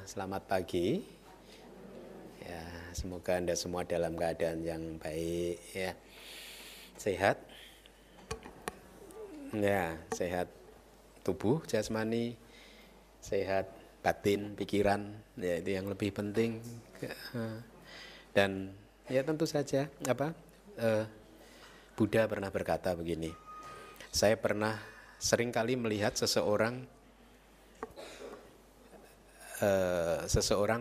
Selamat pagi. Ya, semoga Anda semua dalam keadaan yang baik ya. Sehat. Ya, sehat tubuh jasmani, sehat batin, pikiran. Ya, itu yang lebih penting. Dan ya tentu saja Buddha pernah berkata begini. Saya pernah sering kali melihat seseorang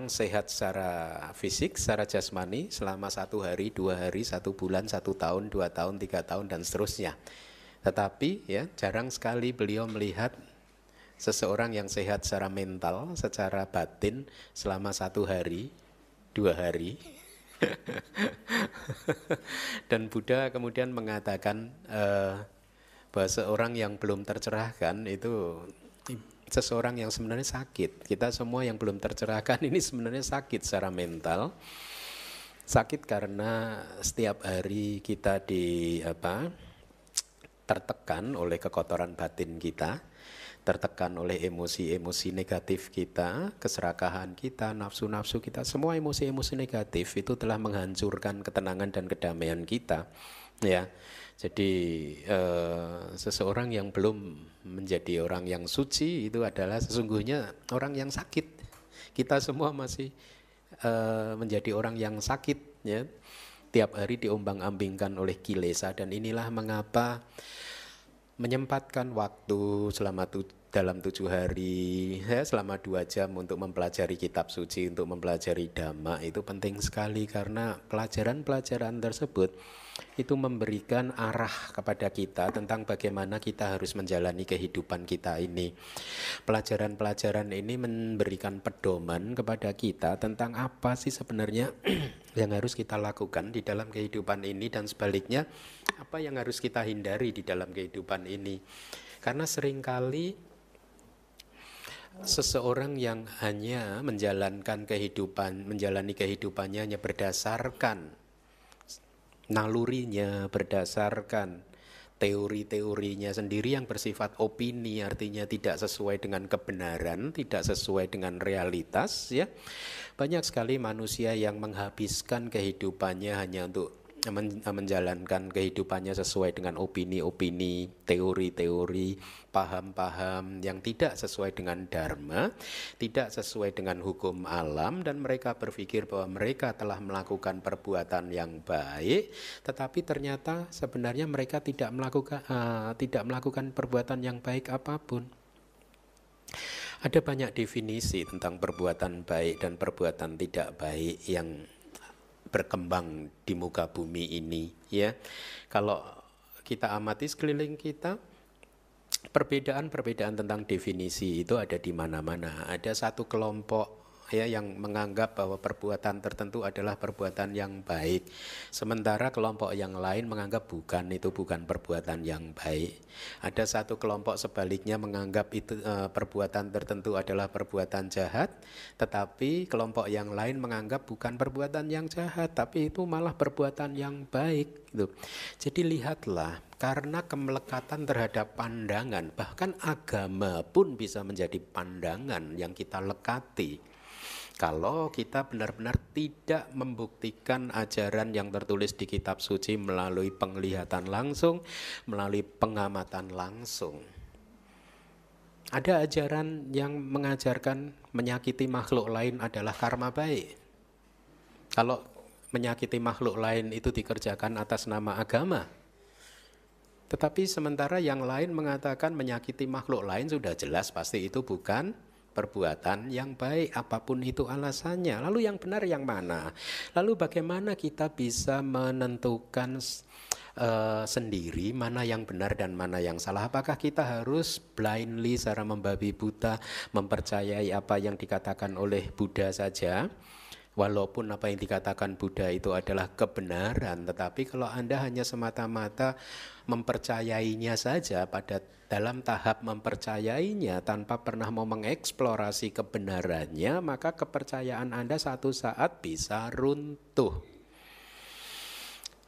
sehat secara fisik, secara jasmani selama 1 hari, 2 hari, 1 bulan, 1 tahun, 2 tahun, 3 tahun dan seterusnya. Tetapi ya jarang sekali beliau melihat seseorang yang sehat secara mental, secara batin selama 1 hari, 2 hari. Dan Buddha kemudian mengatakan bahwa seorang yang belum tercerahkan itu seseorang yang sebenarnya sakit. Kita semua yang belum tercerahkan ini sebenarnya sakit secara mental. Sakit karena setiap hari kita tertekan oleh kekotoran batin kita, tertekan oleh emosi-emosi negatif kita, keserakahan kita, nafsu-nafsu kita. Semua emosi-emosi negatif itu telah menghancurkan ketenangan dan kedamaian kita. Ya, jadi seseorang yang belum menjadi orang yang suci itu adalah sesungguhnya orang yang sakit. Kita semua masih menjadi orang yang sakit, ya. Tiap hari diombang-ambingkan oleh kilesa, dan inilah mengapa menyempatkan waktu dalam 7 hari, ya, selama 2 jam untuk mempelajari kitab suci, untuk mempelajari Dhamma itu penting sekali, karena pelajaran-pelajaran tersebut itu memberikan arah kepada kita tentang bagaimana kita harus menjalani kehidupan kita ini. Pelajaran-pelajaran ini memberikan pedoman kepada kita tentang apa sih sebenarnya yang harus kita lakukan di dalam kehidupan ini, dan sebaliknya apa yang harus kita hindari di dalam kehidupan ini. Karena seringkali seseorang yang hanya menjalani kehidupannya hanya berdasarkan nalurinya, berdasarkan teori-teorinya sendiri yang bersifat opini, artinya tidak sesuai dengan kebenaran, tidak sesuai dengan realitas, ya. Banyak sekali manusia yang menghabiskan kehidupannya hanya untuk menjalankan kehidupannya sesuai dengan opini-opini, teori-teori, paham-paham yang tidak sesuai dengan dharma, tidak sesuai dengan hukum alam, dan mereka berpikir bahwa mereka telah melakukan perbuatan yang baik, tetapi ternyata sebenarnya mereka tidak melakukan perbuatan yang baik apapun. Ada banyak definisi tentang perbuatan baik dan perbuatan tidak baik yang berkembang di muka bumi ini, ya. Kalau kita amati sekeliling kita, perbedaan-perbedaan tentang definisi itu ada di mana-mana. Ada satu kelompok, ya, yang menganggap bahwa perbuatan tertentu adalah perbuatan yang baik, sementara kelompok yang lain menganggap itu bukan perbuatan yang baik. Ada satu kelompok sebaliknya menganggap itu perbuatan tertentu adalah perbuatan jahat, tetapi kelompok yang lain menganggap bukan perbuatan yang jahat, tapi itu malah perbuatan yang baik, gitu. Jadi lihatlah, karena kemelekatan terhadap pandangan, bahkan agama pun bisa menjadi pandangan yang kita lekati. Kalau kita benar-benar tidak membuktikan ajaran yang tertulis di kitab suci melalui penglihatan langsung, melalui pengamatan langsung. Ada ajaran yang mengajarkan menyakiti makhluk lain adalah karma baik. Kalau menyakiti makhluk lain itu dikerjakan atas nama agama. Tetapi sementara yang lain mengatakan menyakiti makhluk lain sudah jelas pasti itu bukan perbuatan yang baik, apapun itu alasannya. Lalu yang benar yang mana? Lalu bagaimana kita bisa menentukan sendiri mana yang benar dan mana yang salah? Apakah kita harus blindly secara membabi buta mempercayai apa yang dikatakan oleh Buddha saja? Walaupun apa yang dikatakan Buddha itu adalah kebenaran, tetapi kalau Anda hanya semata-mata mempercayainya saja, dalam tahap mempercayainya tanpa pernah mau mengeksplorasi kebenarannya, maka kepercayaan Anda satu saat bisa runtuh.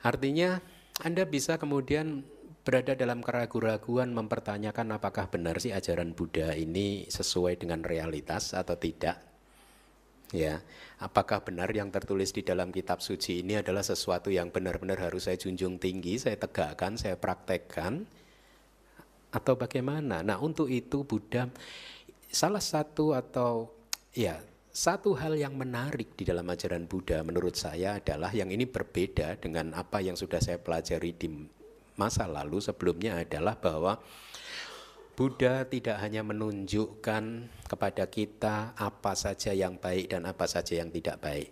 Artinya Anda bisa kemudian berada dalam keraguan-raguan mempertanyakan apakah benar sih ajaran Buddha ini sesuai dengan realitas atau tidak. Ya, apakah benar yang tertulis di dalam kitab suci ini adalah sesuatu yang benar-benar harus saya junjung tinggi, saya tegakkan, saya praktekkan, atau bagaimana? Nah, untuk itu Buddha salah satu atau ya satu hal yang menarik di dalam ajaran Buddha menurut saya adalah yang ini berbeda dengan apa yang sudah saya pelajari di masa lalu sebelumnya adalah bahwa Buddha tidak hanya menunjukkan kepada kita apa saja yang baik dan apa saja yang tidak baik.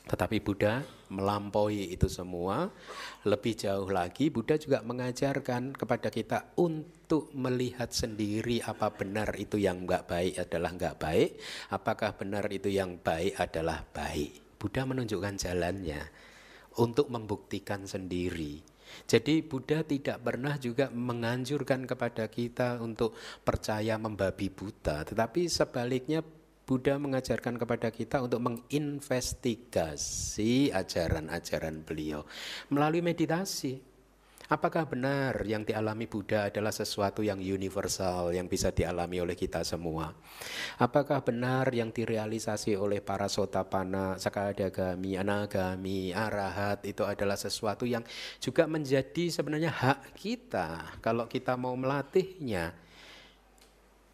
Tetapi Buddha melampaui itu semua. Lebih jauh lagi, Buddha juga mengajarkan kepada kita untuk melihat sendiri apa benar itu yang enggak baik adalah enggak baik, apakah benar itu yang baik adalah baik. Buddha menunjukkan jalannya untuk membuktikan sendiri. Jadi Buddha tidak pernah juga menganjurkan kepada kita untuk percaya membabi buta, tetapi sebaliknya Buddha mengajarkan kepada kita untuk menginvestigasi ajaran-ajaran beliau melalui meditasi. Apakah benar yang dialami Buddha adalah sesuatu yang universal yang bisa dialami oleh kita semua? Apakah benar yang direalisasi oleh para Sotapanna, Sakadagami, Anagami, Arahat itu adalah sesuatu yang juga menjadi sebenarnya hak kita kalau kita mau melatihnya?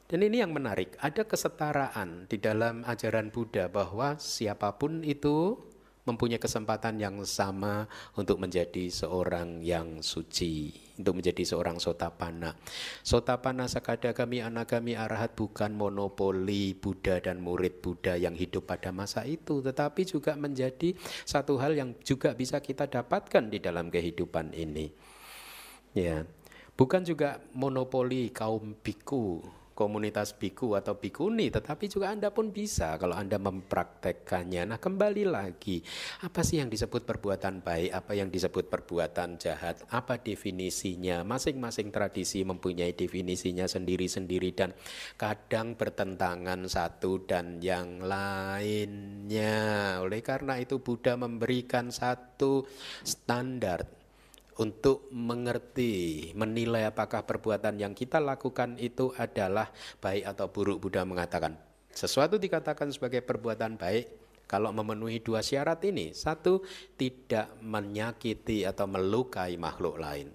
Dan ini yang menarik, ada kesetaraan di dalam ajaran Buddha bahwa siapapun itu mempunyai kesempatan yang sama untuk menjadi seorang yang suci, untuk menjadi seorang Sotapanna. Sotapanna, Sakadagami, Anagami, Arahat bukan monopoli Buddha dan murid Buddha yang hidup pada masa itu, tetapi juga menjadi satu hal yang juga bisa kita dapatkan di dalam kehidupan ini. Ya, bukan juga monopoli kaum biku, komunitas biku atau bikuni, tetapi juga Anda pun bisa kalau Anda mempraktekkannya. Nah, kembali lagi, apa sih yang disebut perbuatan baik, apa yang disebut perbuatan jahat, apa definisinya? Masing-masing tradisi mempunyai definisinya sendiri-sendiri dan kadang bertentangan satu dan yang lainnya. Oleh karena itu Buddha memberikan satu standar untuk mengerti, menilai apakah perbuatan yang kita lakukan itu adalah baik atau buruk. Buddha mengatakan, sesuatu dikatakan sebagai perbuatan baik kalau memenuhi dua syarat ini. Satu, tidak menyakiti atau melukai makhluk lain.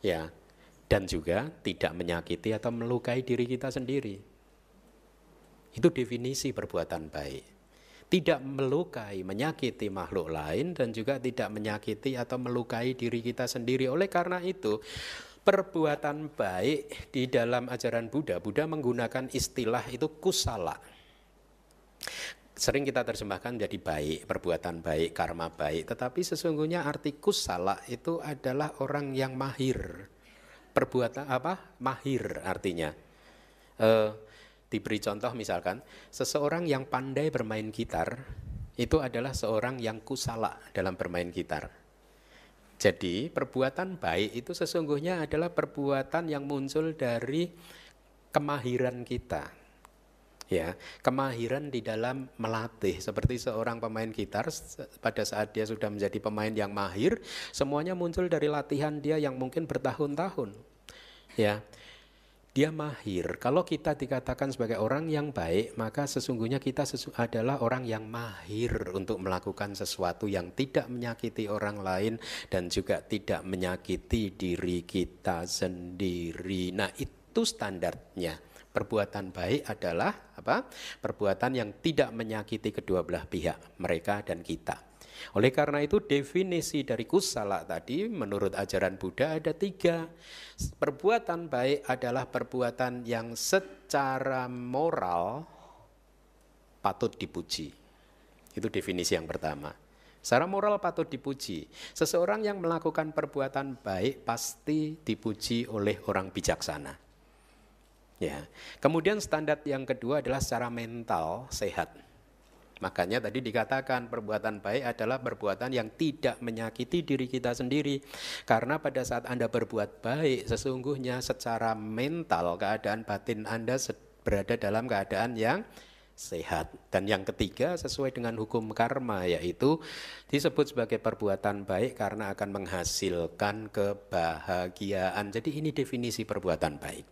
Ya, dan juga tidak menyakiti atau melukai diri kita sendiri. Itu definisi perbuatan baik. Tidak melukai, menyakiti makhluk lain dan juga tidak menyakiti atau melukai diri kita sendiri. Oleh karena itu, perbuatan baik di dalam ajaran Buddha, Buddha menggunakan istilah itu kusala. Sering kita terjemahkan menjadi baik, perbuatan baik, karma baik. Tetapi sesungguhnya arti kusala itu adalah orang yang mahir. Perbuatan apa? Mahir artinya. Diberi contoh misalkan, seseorang yang pandai bermain gitar, itu adalah seorang yang kusala dalam bermain gitar. Jadi perbuatan baik itu sesungguhnya adalah perbuatan yang muncul dari kemahiran kita. Ya, kemahiran di dalam melatih. Seperti seorang pemain gitar, pada saat dia sudah menjadi pemain yang mahir, semuanya muncul dari latihan dia yang mungkin bertahun-tahun. Ya, dia mahir. Kalau kita dikatakan sebagai orang yang baik, maka sesungguhnya kita adalah orang yang mahir untuk melakukan sesuatu yang tidak menyakiti orang lain dan juga tidak menyakiti diri kita sendiri. Nah, itu standarnya. Perbuatan baik adalah apa? Perbuatan yang tidak menyakiti kedua belah pihak, mereka dan kita. Oleh karena itu definisi dari kusala tadi menurut ajaran Buddha ada 3. Perbuatan baik adalah perbuatan yang secara moral patut dipuji. Itu definisi yang pertama. Secara moral patut dipuji. Seseorang yang melakukan perbuatan baik pasti dipuji oleh orang bijaksana. Ya. Kemudian standar yang kedua adalah secara mental sehat. Makanya tadi dikatakan perbuatan baik adalah perbuatan yang tidak menyakiti diri kita sendiri. Karena pada saat Anda berbuat baik, sesungguhnya secara mental keadaan batin Anda berada dalam keadaan yang sehat. Dan yang ketiga sesuai dengan hukum karma, yaitu disebut sebagai perbuatan baik karena akan menghasilkan kebahagiaan. Jadi ini definisi perbuatan baik.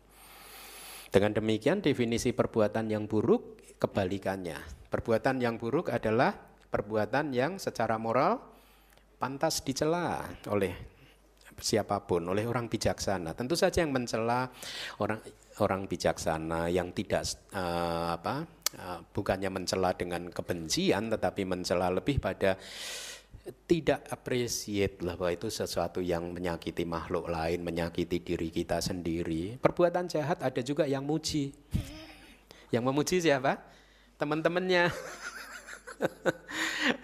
Dengan demikian definisi perbuatan yang buruk kebalikannya. Perbuatan yang buruk adalah perbuatan yang secara moral pantas dicela oleh siapapun, oleh orang bijaksana. Tentu saja yang mencela orang bijaksana yang tidak bukannya mencela dengan kebencian, tetapi mencela lebih pada tidak appreciate lah bahwa itu sesuatu yang menyakiti makhluk lain, menyakiti diri kita sendiri. Perbuatan jahat ada juga yang muji. Yang memuji siapa? Teman-temannya.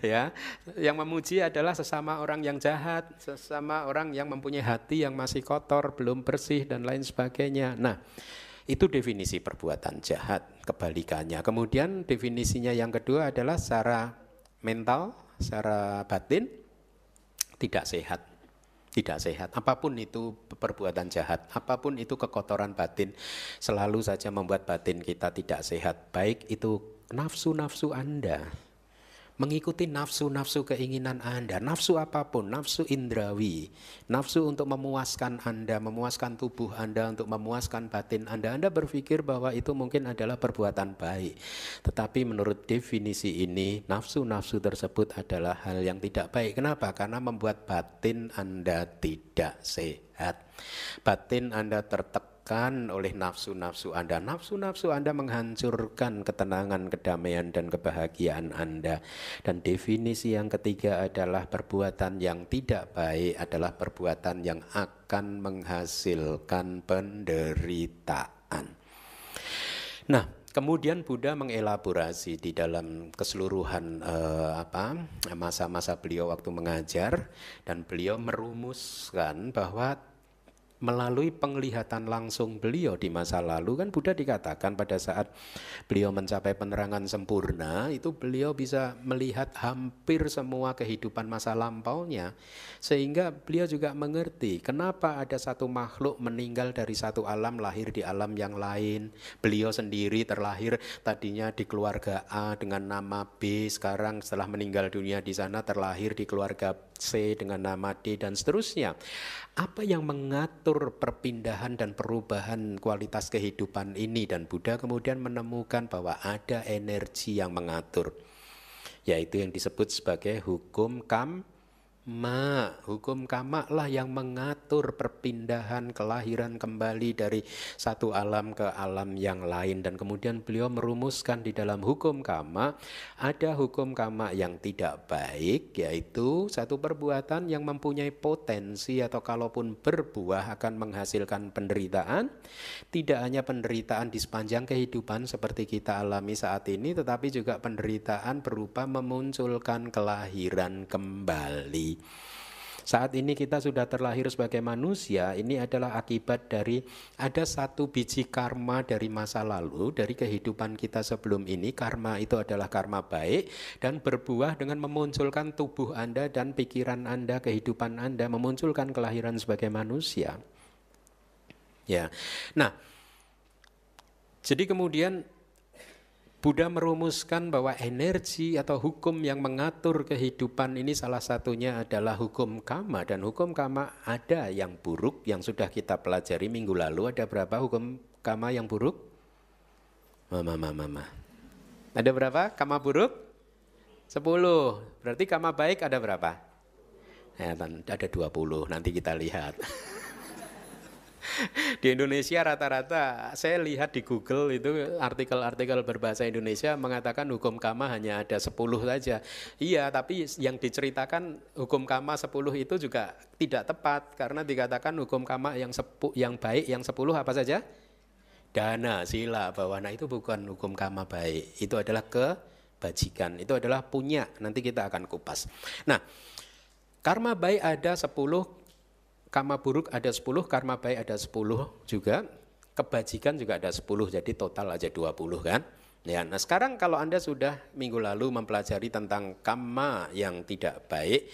Ya, yang memuji adalah sesama orang yang jahat, sesama orang yang mempunyai hati yang masih kotor, belum bersih dan lain sebagainya. Nah, itu definisi perbuatan jahat, kebalikannya. Kemudian definisinya yang kedua adalah secara mental, secara batin tidak sehat. Tidak sehat. Apapun itu perbuatan jahat, apapun itu kekotoran batin, selalu saja membuat batin kita tidak sehat. Baik itu nafsu-nafsu Anda, mengikuti nafsu-nafsu keinginan Anda, nafsu apapun, nafsu indrawi, nafsu untuk memuaskan Anda, memuaskan tubuh Anda, untuk memuaskan batin Anda. Anda berpikir bahwa itu mungkin adalah perbuatan baik. Tetapi menurut definisi ini, nafsu-nafsu tersebut adalah hal yang tidak baik. Kenapa? Karena membuat batin Anda tidak sehat. Batin Anda tertekan oleh nafsu-nafsu Anda. Nafsu-nafsu Anda menghancurkan ketenangan, kedamaian, dan kebahagiaan Anda. Dan definisi yang ketiga adalah perbuatan yang tidak baik adalah perbuatan yang akan menghasilkan penderitaan. Nah, kemudian Buddha mengelaborasi di dalam keseluruhan masa-masa beliau waktu mengajar, dan beliau merumuskan bahwa melalui penglihatan langsung beliau di masa lalu, kan Buddha dikatakan pada saat beliau mencapai penerangan sempurna, itu beliau bisa melihat hampir semua kehidupan masa lampaunya. Sehingga beliau juga mengerti kenapa ada satu makhluk meninggal dari satu alam, lahir di alam yang lain. Beliau sendiri terlahir tadinya di keluarga A dengan nama B, sekarang setelah meninggal dunia di sana terlahir di keluarga C dengan nama D, dan seterusnya. Apa yang mengatur perpindahan dan perubahan kualitas kehidupan ini? Dan Buddha kemudian menemukan bahwa ada energi yang mengatur, yaitu yang disebut sebagai hukum kamma. Hukum kamma lah yang mengatur perpindahan, kelahiran kembali dari satu alam ke alam yang lain. Dan kemudian beliau merumuskan di dalam hukum kamma, ada hukum kamma yang tidak baik, yaitu satu perbuatan yang mempunyai potensi atau kalaupun berbuah akan menghasilkan penderitaan. Tidak hanya penderitaan di sepanjang kehidupan seperti kita alami saat ini, tetapi juga penderitaan berupa memunculkan kelahiran kembali. Saat ini kita sudah terlahir sebagai manusia, ini adalah akibat dari ada satu biji karma dari masa lalu, dari kehidupan kita sebelum ini. Karma itu adalah karma baik dan berbuah dengan memunculkan tubuh Anda dan pikiran Anda, kehidupan Anda, memunculkan kelahiran sebagai manusia. Ya. Nah, jadi kemudian Buddha merumuskan bahwa energi atau hukum yang mengatur kehidupan ini salah satunya adalah hukum kamma. Dan hukum kamma ada yang buruk yang sudah kita pelajari minggu lalu. Ada berapa hukum kamma yang buruk? Mama. Ada berapa kamma buruk? 10. Berarti kamma baik ada berapa? Ya, ada 20, nanti kita lihat. Di Indonesia rata-rata saya lihat di Google itu artikel-artikel berbahasa Indonesia mengatakan hukum kamma hanya ada 10 saja. Iya, tapi yang diceritakan hukum kamma 10 itu juga tidak tepat, karena dikatakan hukum kamma yang baik yang 10 apa saja? Dana, sila, bawana, itu bukan hukum kamma baik. Itu adalah kebajikan, itu adalah punya. Nanti kita akan kupas. Nah, karma baik ada 10, karma buruk ada 10, karma baik ada 10 juga, kebajikan juga ada 10, jadi total aja 20 kan. Ya, nah sekarang kalau Anda sudah minggu lalu mempelajari tentang karma yang tidak baik,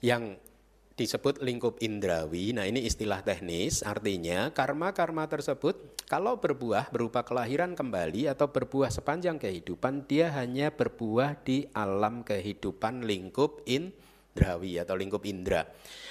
yang disebut lingkup indrawi, nah ini istilah teknis, artinya karma-karma tersebut kalau berbuah berupa kelahiran kembali atau berbuah sepanjang kehidupan, dia hanya berbuah di alam kehidupan lingkup indrawi. indrawi atau lingkup indra.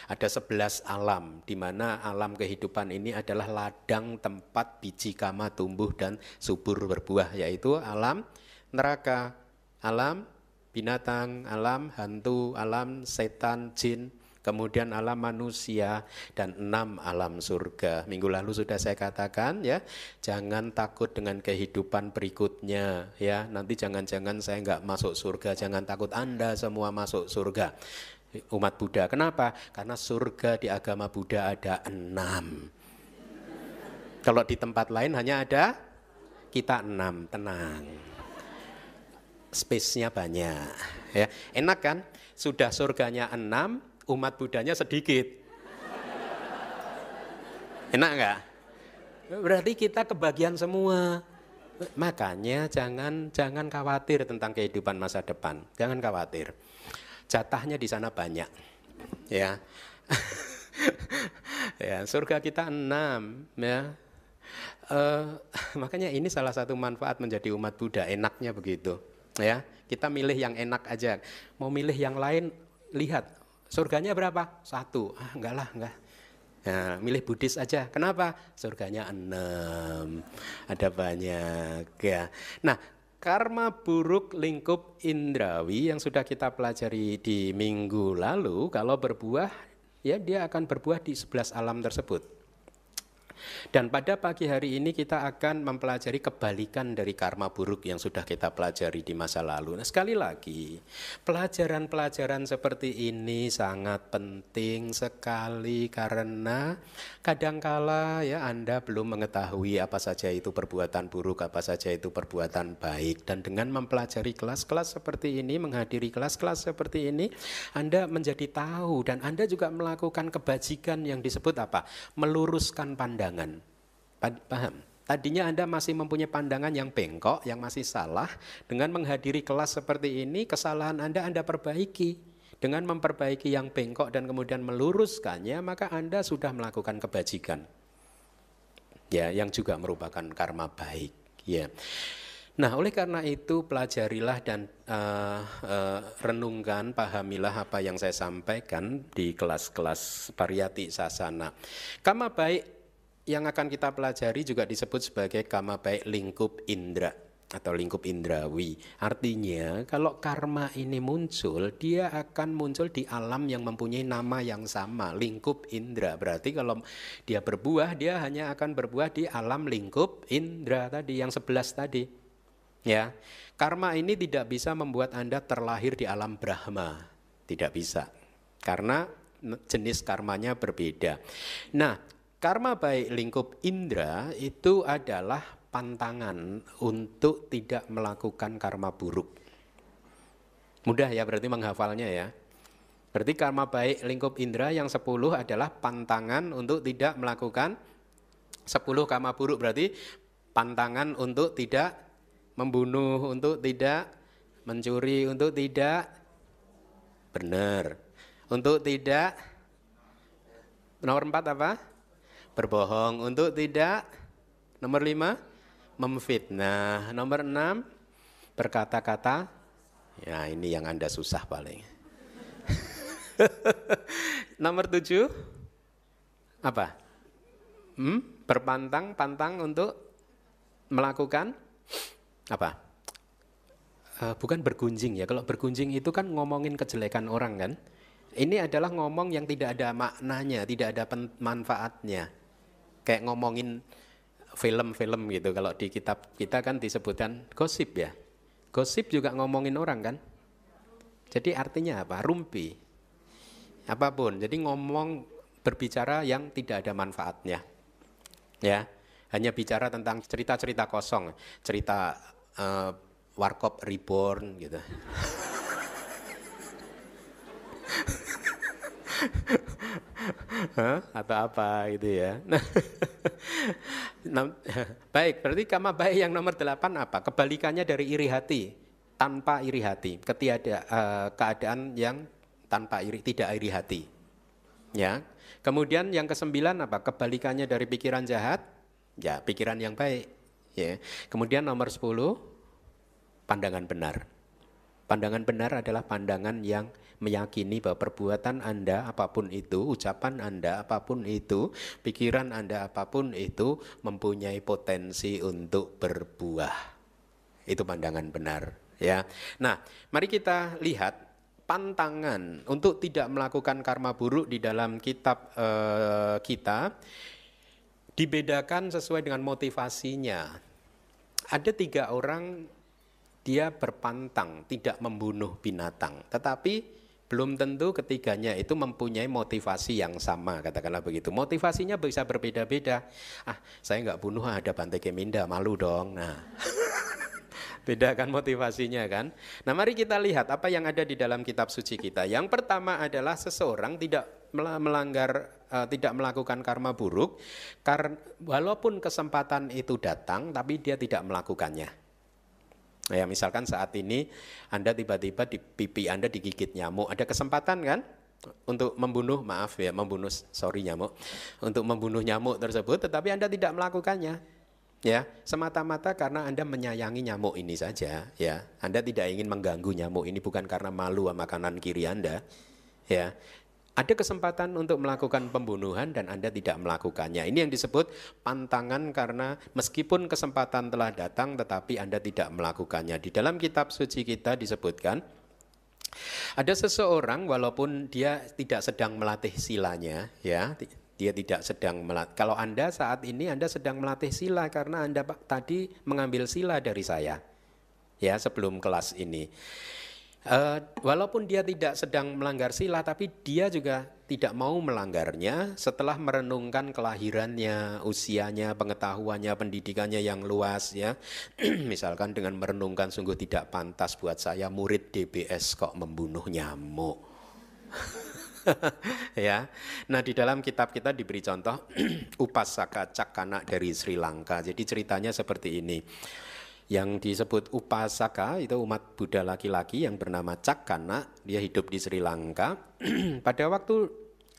Ada 11 alam, di mana alam kehidupan ini adalah ladang tempat biji kama tumbuh dan subur berbuah, yaitu alam neraka, alam binatang, alam hantu, alam setan, jin, kemudian alam manusia, dan 6 alam surga. Minggu lalu sudah saya katakan ya, jangan takut dengan kehidupan berikutnya ya. Nanti jangan-jangan saya nggak masuk surga, jangan takut, Anda semua masuk surga. Umat Buddha, kenapa? Karena surga di agama Buddha ada 6. Kalau di tempat lain hanya ada kita 6, tenang. Space-nya banyak ya. Enak kan? Sudah surganya 6, umat Buddhanya sedikit. Enak enggak? Berarti kita kebagian semua. Makanya jangan khawatir tentang kehidupan masa depan. Jangan khawatir. Jatahnya di sana banyak. Ya. Ya, surga kita 6 ya. Makanya ini salah satu manfaat menjadi umat Buddha, enaknya begitu. Ya, kita milih yang enak aja. Mau milih yang lain, lihat surganya berapa? 1. Enggak lah, enggak. Nah, milih Buddhis aja. Kenapa? Surganya 6. Ada banyak ya. Nah, karma buruk lingkup indrawi yang sudah kita pelajari di minggu lalu, kalau berbuah ya dia akan berbuah di 11 alam tersebut. Dan pada pagi hari ini kita akan mempelajari kebalikan dari karma buruk yang sudah kita pelajari di masa lalu. Nah, sekali lagi, pelajaran-pelajaran seperti ini sangat penting sekali karena kadangkala ya Anda belum mengetahui apa saja itu perbuatan buruk, apa saja itu perbuatan baik. Dan dengan mempelajari kelas-kelas seperti ini, menghadiri kelas-kelas seperti ini, Anda menjadi tahu dan Anda juga melakukan kebajikan yang disebut apa? Meluruskan pandangan. Paham? Tadinya Anda masih mempunyai pandangan yang bengkok, yang masih salah. Dengan menghadiri kelas seperti ini, kesalahan Anda perbaiki. Dengan memperbaiki yang bengkok dan kemudian meluruskannya, maka Anda sudah melakukan kebajikan. Ya, yang juga merupakan karma baik. Ya. Nah, oleh karena itu pelajarilah dan renungkan, pahamilah apa yang saya sampaikan di kelas-kelas Pariyati Sasana. Karma baik yang akan kita pelajari juga disebut sebagai karma baik lingkup indra atau lingkup indrawi. Artinya kalau karma ini muncul, dia akan muncul di alam yang mempunyai nama yang sama, lingkup indra. Berarti kalau dia berbuah, dia hanya akan berbuah di alam lingkup indra tadi, yang 11 tadi. Ya, karma ini tidak bisa membuat Anda terlahir di alam Brahma. Tidak bisa. Karena jenis karmanya berbeda. Nah, karma baik lingkup indra itu adalah pantangan untuk tidak melakukan karma buruk. Mudah ya berarti menghafalnya ya. Berarti karma baik lingkup indra yang 10 adalah pantangan untuk tidak melakukan 10 karma buruk. Berarti pantangan untuk tidak membunuh, untuk tidak mencuri, untuk tidak benar, untuk tidak, nomor 4 apa? Berbohong, untuk tidak, nomor 5 memfitnah, nomor 6 berkata-kata, ya ini yang Anda susah paling. Nomor 7 apa? Berpantang untuk melakukan apa? Bukan bergunjing ya. Kalau bergunjing itu kan ngomongin kejelekan orang kan. Ini adalah ngomong yang tidak ada maknanya, tidak ada manfaatnya. Kayak ngomongin film-film gitu. Kalau di kitab kita kan disebutkan gosip ya. Gosip juga ngomongin orang kan. Jadi artinya apa? Rumpi. Apapun. Jadi ngomong, berbicara yang tidak ada manfaatnya. Ya. Hanya bicara tentang cerita-cerita kosong. Cerita Warkop Reborn gitu. Atau apa gitu ya. Baik, berarti karma baik yang nomor 8 apa? Kebalikannya dari iri hati, tanpa iri hati. Keadaan yang tanpa tidak iri hati. Ya. Kemudian yang ke-9 apa? Kebalikannya dari pikiran jahat, ya pikiran yang baik. Ya. Kemudian nomor 10 pandangan benar. Pandangan benar adalah pandangan yang meyakini bahwa perbuatan Anda apapun itu, ucapan Anda apapun itu, pikiran Anda apapun itu mempunyai potensi untuk berbuah. Itu pandangan benar, ya. Nah, mari kita lihat pantangan untuk tidak melakukan karma buruk di dalam kitab kita dibedakan sesuai dengan motivasinya. Ada 3 orang dia berpantang tidak membunuh binatang, tetapi belum tentu ketiganya itu mempunyai motivasi yang sama, katakanlah begitu. Motivasinya bisa berbeda-beda. Saya nggak bunuh, ada Bante Keminda, malu dong. Nah, beda kan motivasinya kan. Nah, mari kita lihat apa yang ada di dalam kitab suci kita. Yang pertama adalah seseorang tidak melanggar, tidak melakukan karma buruk, karena walaupun kesempatan itu datang, tapi dia tidak melakukannya. Ya, misalkan saat ini Anda tiba-tiba di pipi Anda digigit nyamuk, ada kesempatan kan untuk membunuh, nyamuk, untuk membunuh nyamuk tersebut, tetapi Anda tidak melakukannya. Ya, semata-mata karena Anda menyayangi nyamuk ini saja, ya. Anda tidak ingin mengganggu nyamuk ini, bukan karena malu sama kanan kiri Anda, ya. Ada kesempatan untuk melakukan pembunuhan dan Anda tidak melakukannya. Ini yang disebut pantangan, karena meskipun kesempatan telah datang tetapi Anda tidak melakukannya. Di dalam kitab suci kita disebutkan ada seseorang walaupun dia tidak sedang melatih silanya, ya. Dia tidak sedang melatih. Kalau Anda saat ini Anda sedang melatih sila karena Anda tadi mengambil sila dari saya, ya, sebelum kelas ini. Walaupun dia tidak sedang melanggar sila, tapi dia juga tidak mau melanggarnya setelah merenungkan kelahirannya, usianya, pengetahuannya, pendidikannya yang luas, ya. Misalkan dengan merenungkan, sungguh tidak pantas buat saya murid DBS kok membunuh nyamuk. Ya. Nah, di dalam kitab kita diberi contoh Upasaka Cakkana dari Sri Lanka. Jadi ceritanya seperti ini. Yang disebut Upasaka itu umat Buddha laki-laki yang bernama Cakkana, dia hidup di Sri Lanka. Pada waktu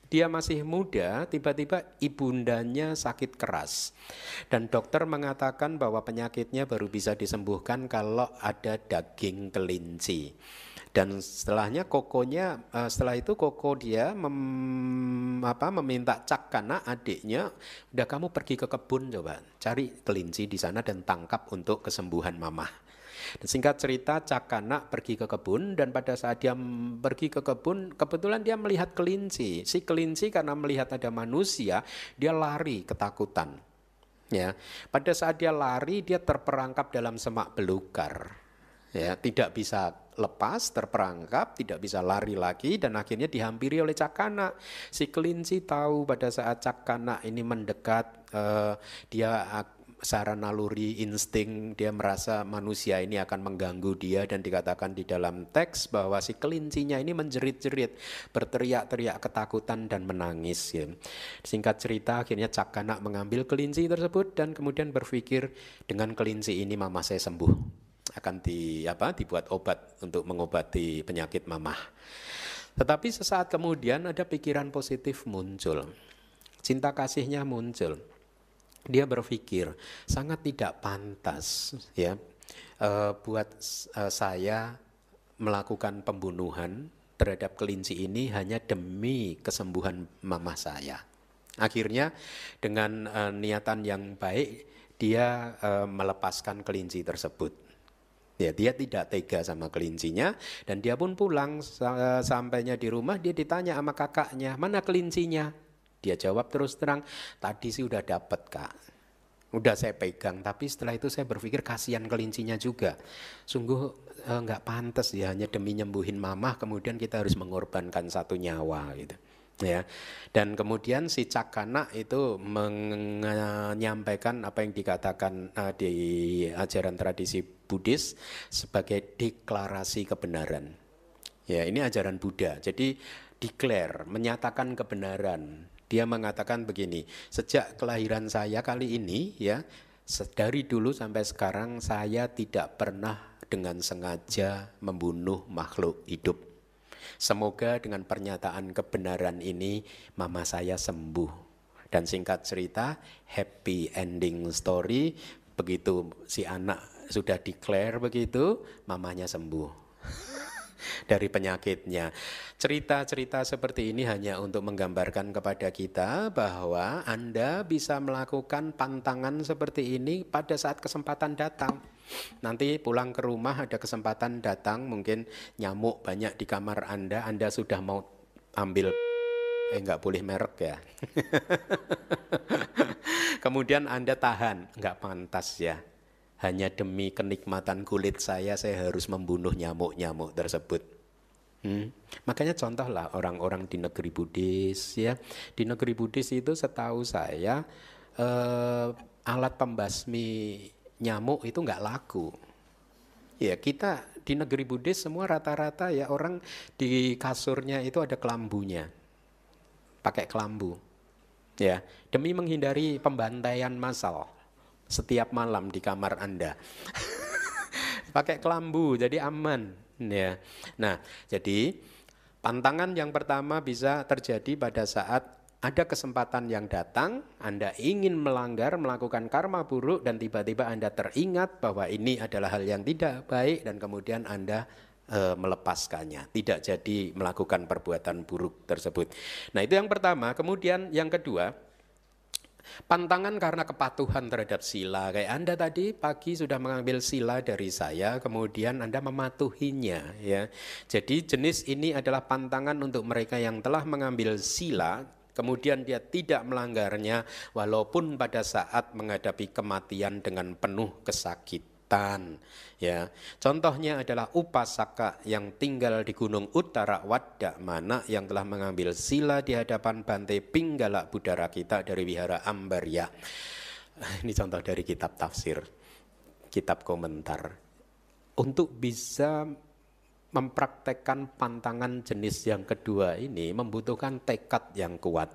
dia masih muda, tiba-tiba ibundanya sakit keras. Dan dokter mengatakan bahwa penyakitnya baru bisa disembuhkan kalau ada daging kelinci. Dan setelah itu Koko dia meminta Cakkana adiknya, udah kamu pergi ke kebun, coba cari kelinci di sana dan tangkap untuk kesembuhan mamah. Dan singkat cerita, Cakkana pergi ke kebun, dan pada saat dia pergi ke kebun, kebetulan dia melihat kelinci. Si kelinci karena melihat ada manusia, dia lari ketakutan. Ya, pada saat dia lari, dia terperangkap dalam semak belukar. Ya, tidak bisa lepas, terperangkap, tidak bisa lari lagi, dan akhirnya dihampiri oleh Cakkana. Si kelinci tahu pada saat Cakkana ini mendekat, dia secara naluri insting dia merasa manusia ini akan mengganggu dia, dan dikatakan di dalam teks bahwa si kelincinya ini menjerit-jerit, berteriak-teriak ketakutan dan menangis, ya. Singkat cerita akhirnya Cakkana mengambil kelinci tersebut dan kemudian berpikir, dengan kelinci ini mama saya sembuh, akan dibuat obat untuk mengobati penyakit mamah. Tetapi sesaat kemudian ada pikiran positif muncul, cinta kasihnya muncul. Dia berpikir sangat tidak pantas, ya, buat saya melakukan pembunuhan terhadap kelinci ini hanya demi kesembuhan mamah saya. Akhirnya dengan niatan yang baik dia melepaskan kelinci tersebut. Ya, dia tidak tega sama kelincinya, dan dia pun pulang. Sampainya di rumah dia ditanya sama kakaknya, mana kelincinya? Dia jawab terus terang, tadi sih udah dapet kak, udah saya pegang, tapi setelah itu saya berpikir kasihan kelincinya juga. Sungguh nggak pantas ya, hanya demi nyembuhin mamah kemudian kita harus mengorbankan satu nyawa gitu. Ya, dan kemudian si Cakkana itu menyampaikan apa yang dikatakan di ajaran tradisi Buddhis sebagai deklarasi kebenaran. Ya, ini ajaran Buddha. Jadi declare, menyatakan kebenaran. Dia mengatakan begini, sejak kelahiran saya kali ini, ya, dari dulu sampai sekarang saya tidak pernah dengan sengaja membunuh makhluk hidup. Semoga dengan pernyataan kebenaran ini mama saya sembuh. Dan singkat cerita, happy ending story, begitu si anak sudah declare begitu, mamanya sembuh. dari penyakitnya. Cerita-cerita seperti ini hanya untuk menggambarkan kepada kita bahwa Anda bisa melakukan pantangan seperti ini pada saat kesempatan datang. Nanti pulang ke rumah ada kesempatan datang, mungkin nyamuk banyak di kamar Anda sudah mau ambil, nggak boleh merek ya. Kemudian Anda tahan, nggak pantas ya. Hanya demi kenikmatan kulit saya harus membunuh nyamuk-nyamuk tersebut. Makanya contohlah orang-orang di negeri Buddhis ya. Di negeri Buddhis itu setahu saya alat pembasmi nyamuk itu nggak laku. Ya kita di negeri Buddhis semua rata-rata ya orang di kasurnya itu ada kelambunya, pakai kelambu. Ya demi menghindari pembantaian massal setiap malam di kamar Anda. Pakai kelambu jadi aman ya. Nah, jadi pantangan yang pertama bisa terjadi pada saat ada kesempatan yang datang, Anda ingin melanggar, melakukan karma buruk dan tiba-tiba Anda teringat bahwa ini adalah hal yang tidak baik dan kemudian Anda melepaskannya, tidak jadi melakukan perbuatan buruk tersebut. Nah, itu yang pertama. Kemudian yang kedua, pantangan karena kepatuhan terhadap sila. Kayak Anda tadi pagi sudah mengambil sila dari saya, kemudian Anda mematuhinya ya. Jadi jenis ini adalah pantangan untuk mereka yang telah mengambil sila, kemudian dia tidak melanggarnya walaupun pada saat menghadapi kematian dengan penuh kesakitan. Ya, contohnya adalah upasaka yang tinggal di Gunung Uttara Waddamana yang telah mengambil sila di hadapan Bante Pinggala Budara kita dari Wihara Ambarya. Ini contoh dari kitab tafsir, kitab komentar. Untuk bisa mempraktekkan pantangan jenis yang kedua ini membutuhkan tekad yang kuat,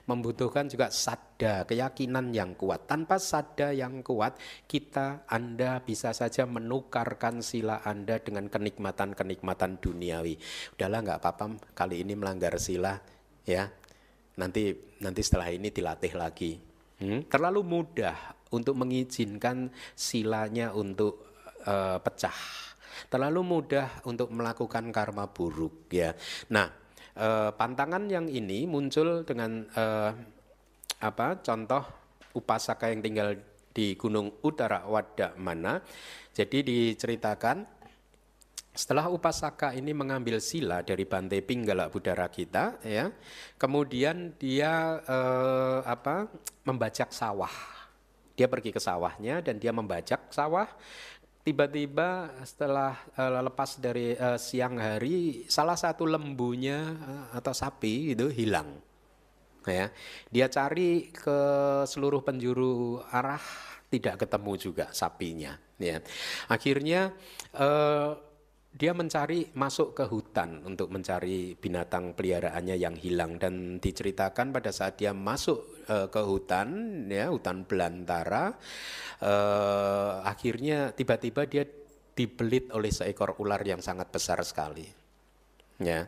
membutuhkan juga sadda, keyakinan yang kuat. Tanpa sadda yang kuat, Anda bisa saja menukarkan sila Anda dengan kenikmatan-kenikmatan duniawi. Udahlah nggak apa-apa, kali ini melanggar sila ya. Nanti setelah ini dilatih lagi. Terlalu mudah untuk mengizinkan silanya untuk pecah. Terlalu mudah untuk melakukan karma buruk ya. Nah, pantangan yang ini muncul dengan contoh upasaka yang tinggal di Gunung Uttara Waddamana. Jadi diceritakan setelah upasaka ini mengambil sila dari Bante Pinggala Budara kita ya, kemudian dia membajak sawah. Dia pergi ke sawahnya dan dia membajak sawah. Tiba-tiba setelah lepas dari siang hari, salah satu lembunya atau sapi itu hilang. Ya, dia cari ke seluruh penjuru arah, tidak ketemu juga sapinya. Ya, akhirnya dia masuk ke hutan untuk mencari binatang peliharaannya yang hilang dan diceritakan pada saat dia masuk ke hutan, ya hutan belantara, akhirnya tiba-tiba dia dibelit oleh seekor ular yang sangat besar sekali. Ya.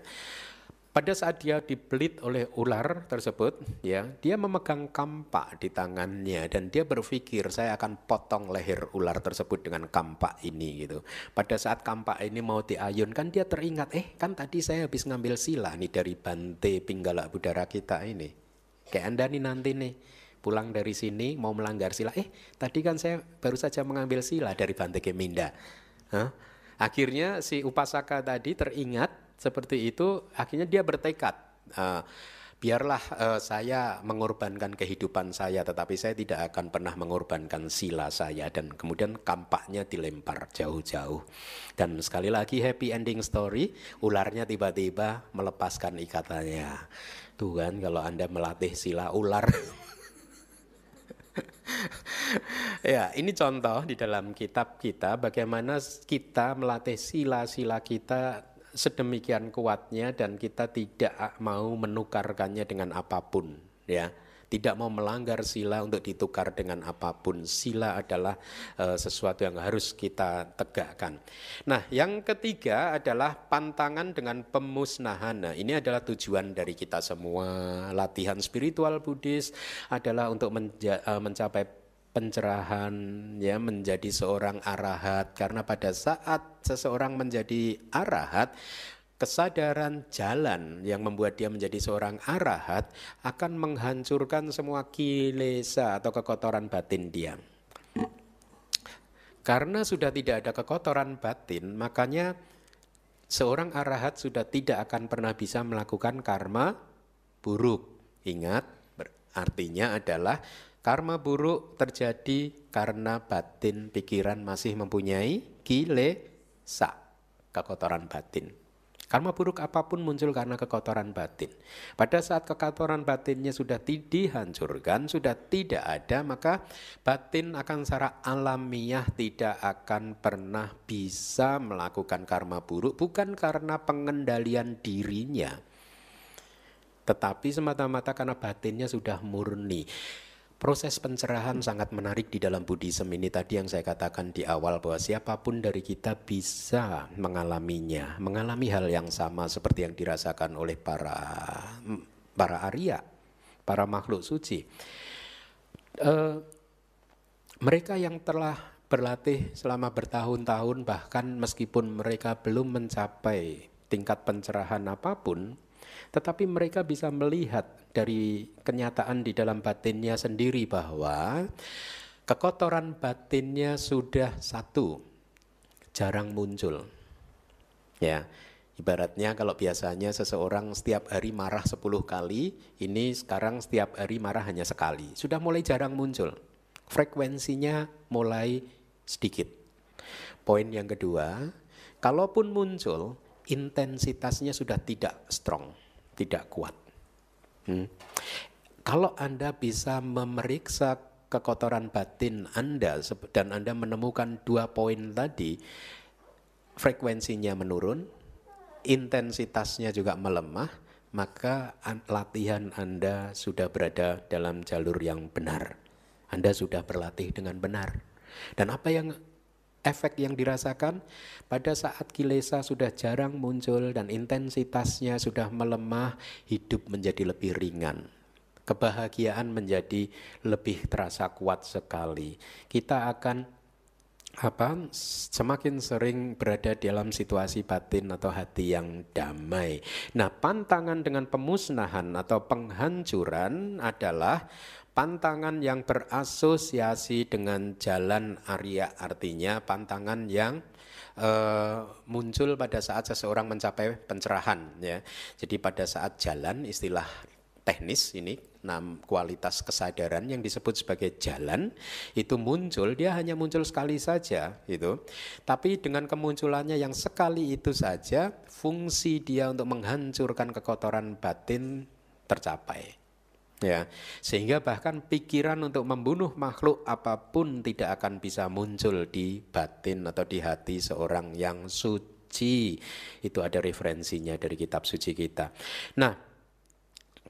Pada saat dia dibelit oleh ular tersebut, ya, dia memegang kampak di tangannya dan dia berpikir saya akan potong leher ular tersebut dengan kampak ini gitu. Pada saat kampak ini mau diayunkan, dia teringat, kan tadi saya habis ngambil sila nih dari Bante Pinggala Budara kita ini. Kayak Anda nih nanti nih pulang dari sini mau melanggar sila, tadi kan saya baru saja mengambil sila dari Bante Keminda. Akhirnya si upasaka tadi teringat seperti itu, akhirnya dia bertekad, biarlah saya mengorbankan kehidupan saya, tetapi saya tidak akan pernah mengorbankan sila saya. Dan kemudian kampaknya dilempar jauh-jauh. Dan sekali lagi happy ending story, ularnya tiba-tiba melepaskan ikatannya. Tuh kan kalau Anda melatih sila ular. Ya, ini contoh di dalam kitab kita bagaimana kita melatih sila-sila kita sedemikian kuatnya dan kita tidak mau menukarkannya dengan apapun ya. Tidak mau melanggar sila untuk ditukar dengan apapun. Sila adalah sesuatu yang harus kita tegakkan. Nah, yang ketiga adalah pantangan dengan pemusnahan. Nah, ini adalah tujuan dari kita semua. Latihan spiritual Buddhis adalah untuk mencapai pencerahan, ya, menjadi seorang arahat. Karena pada saat seseorang menjadi arahat, kesadaran jalan yang membuat dia menjadi seorang arahat akan menghancurkan semua kilesa atau kekotoran batin dia. Karena sudah tidak ada kekotoran batin, makanya seorang arahat sudah tidak akan pernah bisa melakukan karma buruk. Ingat, artinya adalah karma buruk terjadi karena batin pikiran masih mempunyai kilesa, kekotoran batin. Karma buruk apapun muncul karena kekotoran batin. Pada saat kekotoran batinnya sudah dihancurkan, sudah tidak ada, maka batin akan secara alamiah tidak akan pernah bisa melakukan karma buruk, bukan karena pengendalian dirinya, tetapi semata-mata karena batinnya sudah murni. Proses pencerahan sangat menarik di dalam Buddhism ini tadi yang saya katakan di awal, bahwa siapapun dari kita bisa mengalaminya, mengalami hal yang sama seperti yang dirasakan oleh para Arya, para makhluk suci. Mereka yang telah berlatih selama bertahun-tahun, bahkan meskipun mereka belum mencapai tingkat pencerahan apapun, tetapi mereka bisa melihat dari kenyataan di dalam batinnya sendiri bahwa kekotoran batinnya sudah satu, jarang muncul. Ya, ibaratnya kalau biasanya seseorang setiap hari marah 10 kali, ini sekarang setiap hari marah hanya sekali. Sudah mulai jarang muncul. Frekuensinya mulai sedikit. Poin yang kedua, kalaupun muncul, intensitasnya sudah tidak strong, tidak kuat. Kalau Anda bisa memeriksa kekotoran batin Anda dan Anda menemukan 2 poin tadi, frekuensinya menurun, intensitasnya juga melemah, maka latihan Anda sudah berada dalam jalur yang benar. Anda sudah berlatih dengan benar. Dan apa yang efek yang dirasakan pada saat kilesa sudah jarang muncul dan intensitasnya sudah melemah, hidup menjadi lebih ringan. Kebahagiaan menjadi lebih terasa kuat sekali. Kita akan semakin sering berada dalam situasi batin atau hati yang damai. Nah, pantangan dengan pemusnahan atau penghancuran adalah pantangan yang berasosiasi dengan jalan Arya, artinya pantangan yang muncul pada saat seseorang mencapai pencerahan, ya. Jadi pada saat jalan, istilah teknis ini, 6 kualitas kesadaran yang disebut sebagai jalan itu muncul, dia hanya muncul sekali saja gitu. Tapi dengan kemunculannya yang sekali itu saja, fungsi dia untuk menghancurkan kekotoran batin tercapai. Ya, sehingga bahkan pikiran untuk membunuh makhluk apapun tidak akan bisa muncul di batin atau di hati seorang yang suci. Itu ada referensinya dari kitab suci kita. Nah,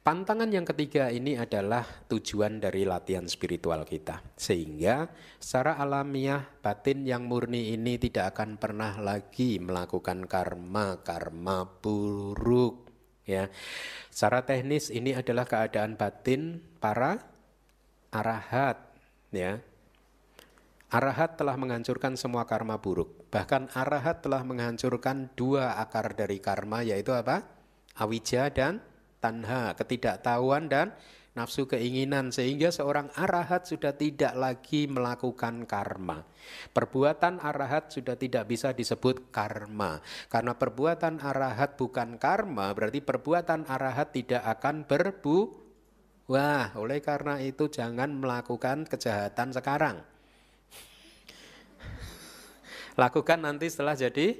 pantangan yang ketiga ini adalah tujuan dari latihan spiritual kita. Sehingga secara alamiah batin yang murni ini tidak akan pernah lagi melakukan karma buruk. Ya, secara teknis ini adalah keadaan batin para arahat. Ya, arahat telah menghancurkan semua karma buruk. Bahkan arahat telah menghancurkan 2 akar dari karma, yaitu apa? Awija dan tanha, ketidaktahuan dan nafsu keinginan, sehingga seorang arahat sudah tidak lagi melakukan karma. Perbuatan arahat sudah tidak bisa disebut karma. Karena perbuatan arahat bukan karma, berarti perbuatan arahat tidak akan berbuah. Oleh karena itu jangan melakukan kejahatan sekarang. Lakukan nanti setelah jadi.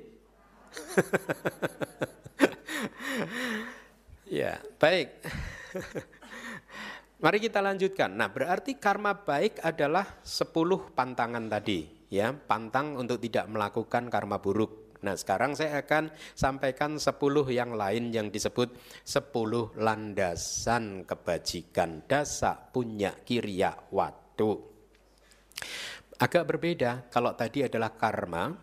Ya, baik. Mari kita lanjutkan. Nah, berarti karma baik adalah 10 pantangan tadi, ya, pantang untuk tidak melakukan karma buruk. Nah, sekarang saya akan sampaikan 10 yang lain yang disebut 10 landasan kebajikan, dasa punya kirya watu. Agak berbeda, kalau tadi adalah karma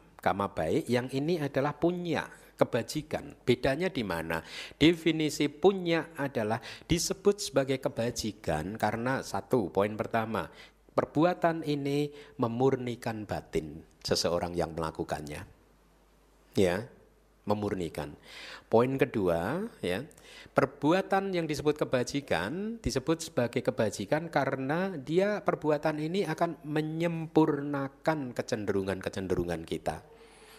baik, yang ini adalah punya, kebajikan. Bedanya di mana? Definisi punya adalah disebut sebagai kebajikan karena satu, poin pertama, Perbuatan ini memurnikan batin seseorang yang melakukannya. Ya, memurnikan. Poin kedua, ya, perbuatan yang disebut kebajikan disebut sebagai kebajikan karena dia perbuatan ini akan menyempurnakan kecenderungan-kecenderungan kita.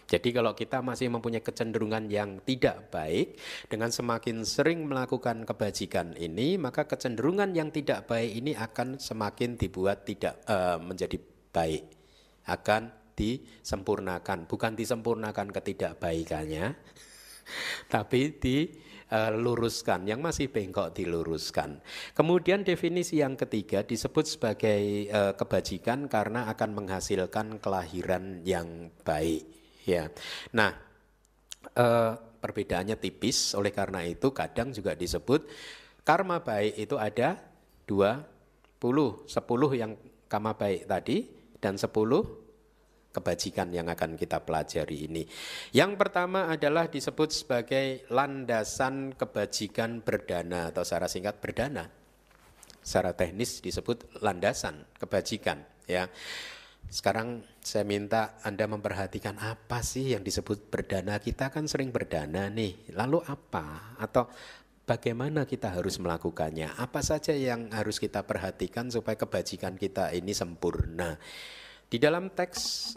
Jadi kalau kita masih mempunyai kecenderungan yang tidak baik, dengan semakin sering melakukan kebajikan ini, maka kecenderungan yang tidak baik ini akan semakin dibuat tidak menjadi baik, akan disempurnakan, bukan disempurnakan ketidakbaikannya, tapi diluruskan, yang masih bengkok diluruskan. Kemudian definisi yang ketiga disebut sebagai kebajikan karena akan menghasilkan kelahiran yang baik. Ya, nah perbedaannya tipis, oleh karena itu kadang juga disebut karma baik itu ada 20, 10 yang karma baik tadi dan 10 kebajikan yang akan kita pelajari ini. Yang pertama adalah disebut sebagai landasan kebajikan berdana atau secara singkat berdana. Secara teknis disebut landasan kebajikan, ya. Sekarang saya minta Anda memperhatikan apa sih yang disebut berdana. Kita kan sering berdana nih, lalu apa? Atau bagaimana kita harus melakukannya? Apa saja yang harus kita perhatikan supaya kebajikan kita ini sempurna? Di dalam teks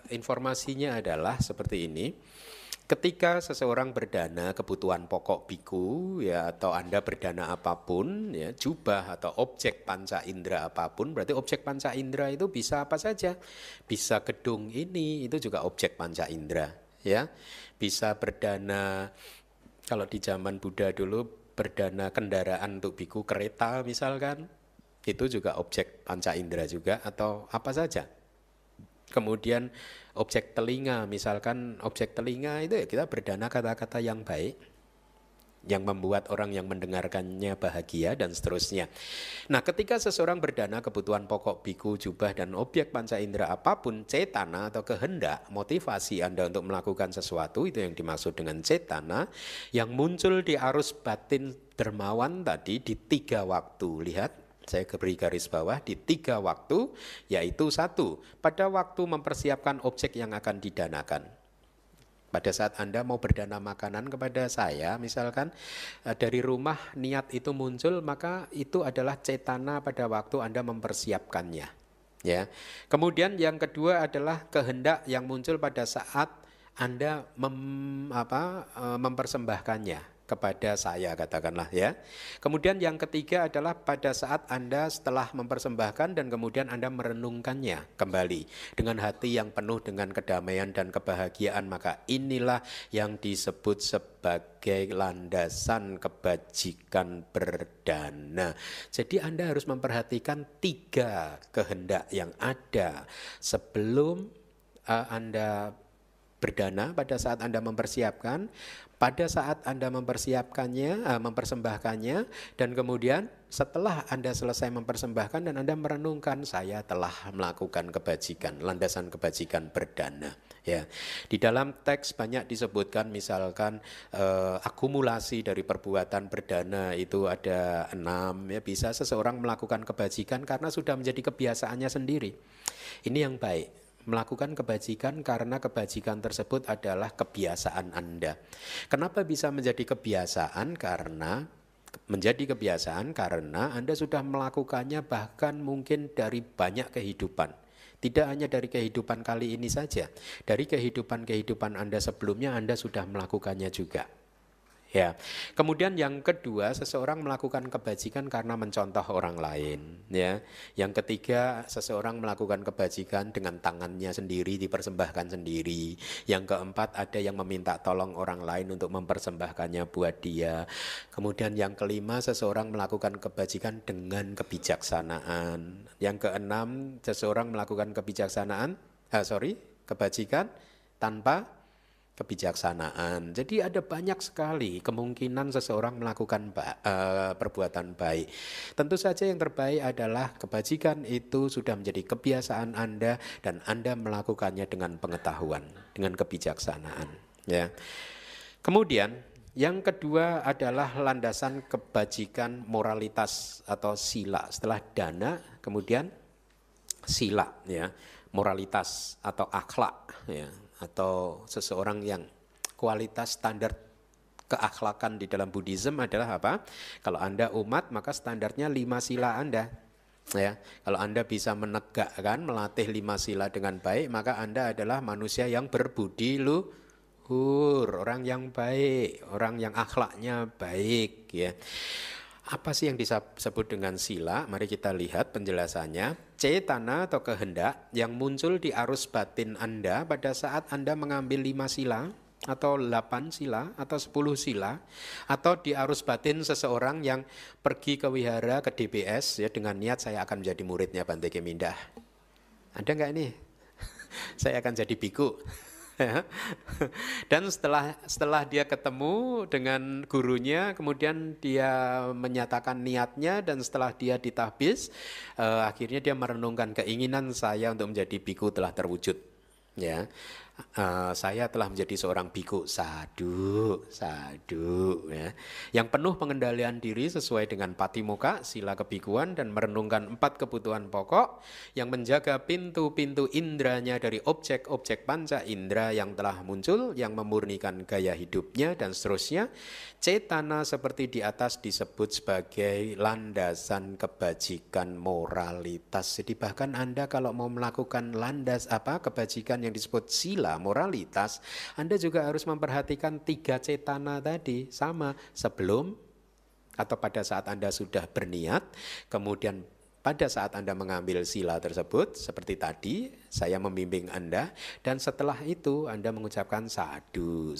informasinya adalah seperti ini. Ketika seseorang berdana kebutuhan pokok biku, ya, atau Anda berdana apapun, ya, jubah atau objek panca indera apapun, berarti objek panca indera itu bisa apa saja. Bisa gedung ini, itu juga objek panca indera, ya. Bisa berdana, kalau di zaman Buddha dulu berdana kendaraan untuk biku, kereta misalkan, itu juga objek panca indera juga, atau apa saja. Kemudian objek telinga, misalkan objek telinga itu ya kita berdana kata-kata yang baik, yang membuat orang yang mendengarkannya bahagia dan seterusnya. Nah, ketika seseorang berdana kebutuhan pokok biku, jubah dan objek panca indera apapun, cetana atau kehendak, motivasi Anda untuk melakukan sesuatu, itu yang dimaksud dengan cetana, yang muncul di arus batin dermawan tadi di 3 waktu. Lihat, saya beri garis bawah di 3 waktu, yaitu 1, pada waktu mempersiapkan objek yang akan didanakan. Pada saat Anda mau berdana makanan kepada saya, misalkan dari rumah niat itu muncul, maka itu adalah cetana pada waktu Anda mempersiapkannya. Ya. Kemudian yang kedua adalah kehendak yang muncul pada saat Anda mempersembahkannya kepada saya, katakanlah, ya. Kemudian yang ketiga adalah pada saat Anda setelah mempersembahkan dan kemudian Anda merenungkannya kembali dengan hati yang penuh dengan kedamaian dan kebahagiaan, maka inilah yang disebut sebagai landasan kebajikan berdana. Jadi Anda harus memperhatikan 3 kehendak yang ada sebelum Anda berdana, pada saat Anda mempersiapkan, pada saat Anda mempersiapkannya, mempersembahkannya, dan kemudian setelah Anda selesai mempersembahkan dan Anda merenungkan, saya telah melakukan kebajikan, landasan kebajikan berdana. Ya, di dalam teks banyak disebutkan, misalkan akumulasi dari perbuatan berdana itu ada 6. Ya, bisa seseorang melakukan kebajikan karena sudah menjadi kebiasaannya sendiri. Ini yang baik. Melakukan kebajikan karena kebajikan tersebut adalah kebiasaan Anda. Kenapa bisa menjadi kebiasaan? Karena Anda sudah melakukannya bahkan mungkin dari banyak kehidupan. Tidak hanya dari kehidupan kali ini saja. Dari kehidupan Anda sebelumnya Anda sudah melakukannya juga. Ya. Kemudian yang kedua, seseorang melakukan kebajikan karena mencontoh orang lain, ya. Yang ketiga, seseorang melakukan kebajikan dengan tangannya sendiri, dipersembahkan sendiri. Yang keempat, ada yang meminta tolong orang lain untuk mempersembahkannya buat dia. Kemudian yang kelima, seseorang melakukan kebajikan dengan kebijaksanaan. Yang keenam, seseorang melakukan kebajikan tanpa kebijaksanaan. Jadi ada banyak sekali kemungkinan seseorang melakukan perbuatan baik. Tentu saja yang terbaik adalah kebajikan itu sudah menjadi kebiasaan Anda dan Anda melakukannya dengan pengetahuan, dengan kebijaksanaan. Ya. Kemudian yang kedua adalah landasan kebajikan moralitas atau sila. Setelah dana, kemudian sila, ya, moralitas atau akhlak, ya, atau seseorang yang kualitas standar keakhlakan di dalam Buddhism adalah apa? Kalau Anda umat maka standarnya 5 sila Anda. Ya, kalau Anda bisa menegakkan, melatih 5 sila dengan baik, maka Anda adalah manusia yang berbudi luhur, orang yang baik, orang yang akhlaknya baik, ya. Apa sih yang disebut dengan sila? Mari kita lihat penjelasannya. Cetana atau kehendak yang muncul di arus batin Anda pada saat Anda mengambil 5 sila atau 8 sila atau 10 sila, atau di arus batin seseorang yang pergi ke wihara, ke DBS, ya, dengan niat saya akan menjadi muridnya Bante Kemindah. Ada nggak ini? Saya akan jadi biku. Dan setelah dia ketemu dengan gurunya, kemudian dia menyatakan niatnya, dan setelah dia ditahbiz, akhirnya dia merenungkan keinginan saya untuk menjadi biku telah terwujud. Ya, saya telah menjadi seorang biku, sadhu, ya, yang penuh pengendalian diri sesuai dengan patimokkha, sila kebikuan, dan merenungkan 4 kebutuhan pokok, yang menjaga pintu-pintu indranya dari objek-objek panca indera yang telah muncul, yang memurnikan gaya hidupnya, dan seterusnya. Cetana seperti di atas disebut sebagai landasan kebajikan moralitas. Jadi bahkan Anda kalau mau melakukan kebajikan yang disebut sila moralitas, Anda juga harus memperhatikan 3 cetana tadi, sama sebelum atau pada saat Anda sudah berniat, kemudian pada saat Anda mengambil sila tersebut, seperti tadi saya membimbing Anda, dan setelah itu Anda mengucapkan sadhu,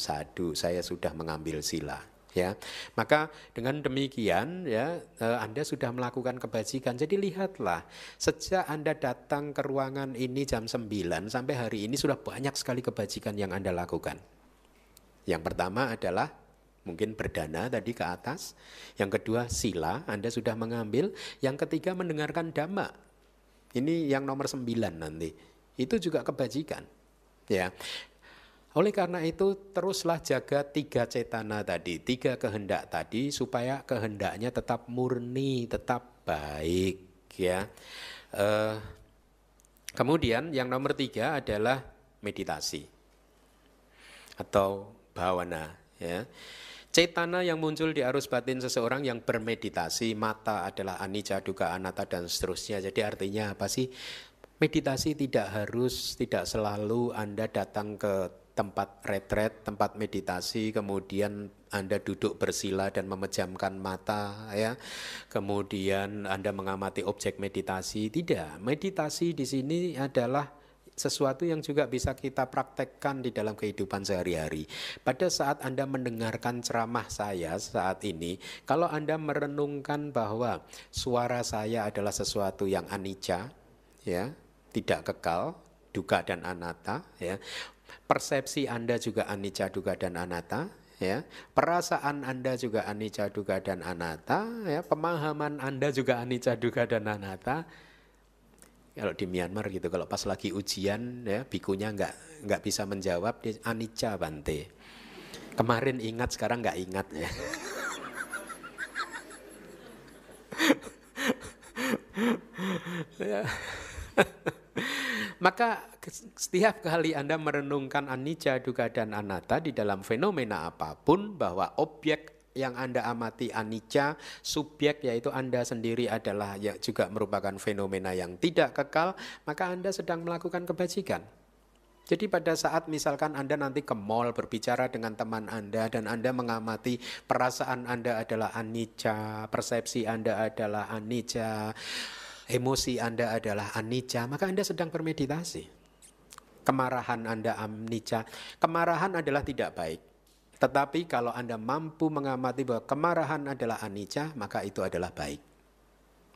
saya sudah mengambil sila. Ya, maka dengan demikian, ya, Anda sudah melakukan kebajikan. Jadi lihatlah, sejak Anda datang ke ruangan ini jam 9 sampai hari ini sudah banyak sekali kebajikan yang Anda lakukan. Yang pertama adalah mungkin berdana tadi ke atas. Yang kedua sila, Anda sudah mengambil. Yang ketiga mendengarkan dhamma. Ini yang nomor 9 nanti. Itu juga kebajikan. Ya. Oleh karena itu teruslah jaga 3 cetana tadi, 3 kehendak tadi, supaya kehendaknya tetap murni, tetap baik, ya. Kemudian yang nomor 3 adalah meditasi atau bhavana, ya. Cetana yang muncul di arus batin seseorang yang bermeditasi, mata adalah anicca, dukkha, anatta, dan seterusnya. Jadi artinya apa sih? Meditasi tidak selalu Anda datang ke tempat retret, tempat meditasi, kemudian Anda duduk bersila dan memejamkan mata, ya. Kemudian Anda mengamati objek meditasi. Tidak, meditasi di sini adalah sesuatu yang juga bisa kita praktekkan di dalam kehidupan sehari-hari. Pada saat Anda mendengarkan ceramah saya saat ini, kalau Anda merenungkan bahwa suara saya adalah sesuatu yang anicca, ya, tidak kekal, dukkha dan anatta, ya. Persepsi Anda juga anicca, dukkha, dan anatta, ya. Perasaan Anda juga anicca, dukkha, dan anatta, ya. Pemahaman Anda juga anicca, dukkha, dan anatta. Kalau di Myanmar gitu, kalau pas lagi ujian, ya, bikunya nggak bisa menjawab, dia anicca Bante. Kemarin ingat, sekarang nggak ingat, ya. Ya. Maka setiap kali Anda merenungkan anicca, dukkha, dan anatta di dalam fenomena apapun, bahwa objek yang Anda amati anicca, subjek yaitu Anda sendiri adalah ya juga merupakan fenomena yang tidak kekal, maka Anda sedang melakukan kebajikan. Jadi pada saat misalkan Anda nanti ke mall berbicara dengan teman Anda dan Anda mengamati perasaan Anda adalah anicca, persepsi Anda adalah anicca, emosi Anda adalah anicca, maka Anda sedang bermeditasi. Kemarahan Anda anicca. Kemarahan adalah tidak baik. Tetapi kalau Anda mampu mengamati bahwa kemarahan adalah anicca, maka itu adalah baik.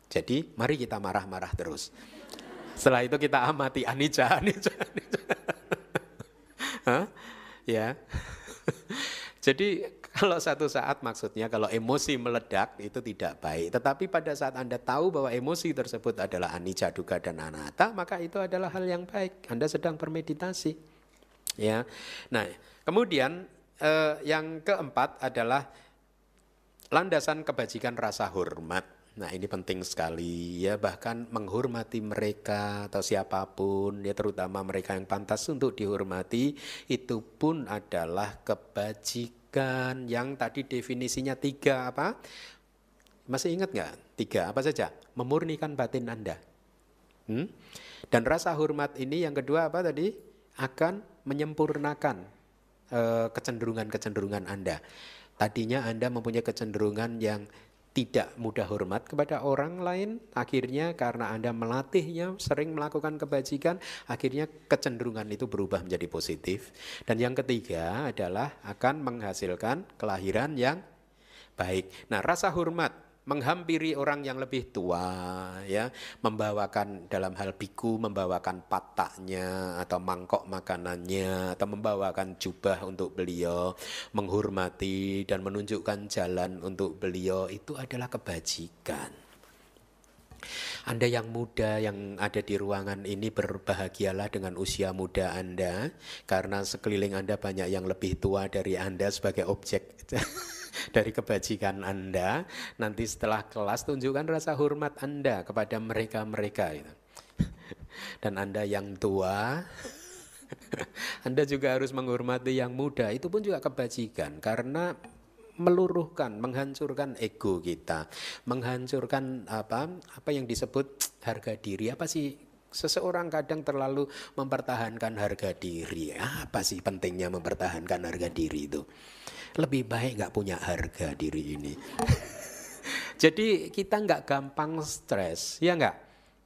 Jadi mari kita marah-marah terus. Setelah itu kita amati anicca. Ya. Jadi kalau satu saat, maksudnya kalau emosi meledak itu tidak baik. Tetapi pada saat Anda tahu bahwa emosi tersebut adalah anicca, dukkha, dan anatta, maka itu adalah hal yang baik. Anda sedang bermeditasi. Ya. Nah, kemudian yang keempat adalah landasan kebajikan rasa hormat. Nah ini penting sekali ya, bahkan menghormati mereka atau siapapun ya, terutama mereka yang pantas untuk dihormati, itu pun adalah kebajikan yang tadi definisinya 3 apa? Masih ingat nggak? 3 apa saja? Memurnikan batin Anda. Dan rasa hormat ini yang kedua apa tadi? Akan menyempurnakan kecenderungan-kecenderungan Anda. Tadinya Anda mempunyai kecenderungan yang tidak mudah hormat kepada orang lain, akhirnya karena Anda melatihnya, sering melakukan kebajikan, akhirnya kecenderungan itu berubah menjadi positif. Dan yang ketiga adalah akan menghasilkan kelahiran yang baik. Nah, rasa hormat menghampiri orang yang lebih tua ya, membawakan dalam hal biku, membawakan pataknya atau mangkok makanannya, atau membawakan jubah untuk beliau, menghormati dan menunjukkan jalan untuk beliau, itu adalah kebajikan. Anda yang muda yang ada di ruangan ini, berbahagialah dengan usia muda Anda, karena sekeliling Anda banyak yang lebih tua dari Anda sebagai objek dari kebajikan Anda. Nanti setelah kelas tunjukkan rasa hormat Anda kepada mereka-mereka itu. Dan Anda yang tua, Anda juga harus menghormati yang muda. Itu pun juga kebajikan, karena meluruhkan, menghancurkan ego kita, menghancurkan apa yang disebut harga diri. Apa sih? Seseorang kadang terlalu mempertahankan harga diri. Apa sih pentingnya mempertahankan harga diri itu? Lebih baik nggak punya harga diri ini. Jadi kita nggak gampang stres, ya nggak?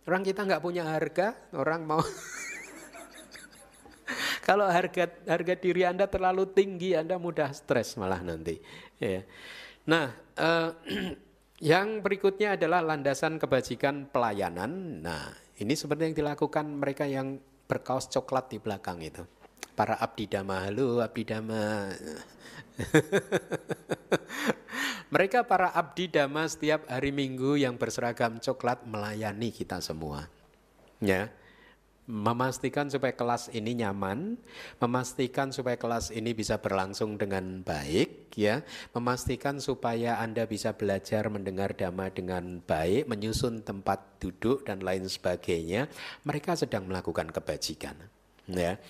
Orang kita nggak punya harga, orang mau kalau harga diri Anda terlalu tinggi, Anda mudah stres malah nanti. Ya. Nah, yang berikutnya adalah landasan kebajikan pelayanan. Nah, ini seperti yang dilakukan mereka yang berkaos coklat di belakang itu. Para abdi dhamma, halo abdi dhamma. Mereka para abdi dhamma setiap hari Minggu yang berseragam coklat melayani kita semua. Ya. Memastikan supaya kelas ini nyaman, memastikan supaya kelas ini bisa berlangsung dengan baik, ya, memastikan supaya Anda bisa belajar mendengar dhamma dengan baik, menyusun tempat duduk dan lain sebagainya. Mereka sedang melakukan kebajikan, ya.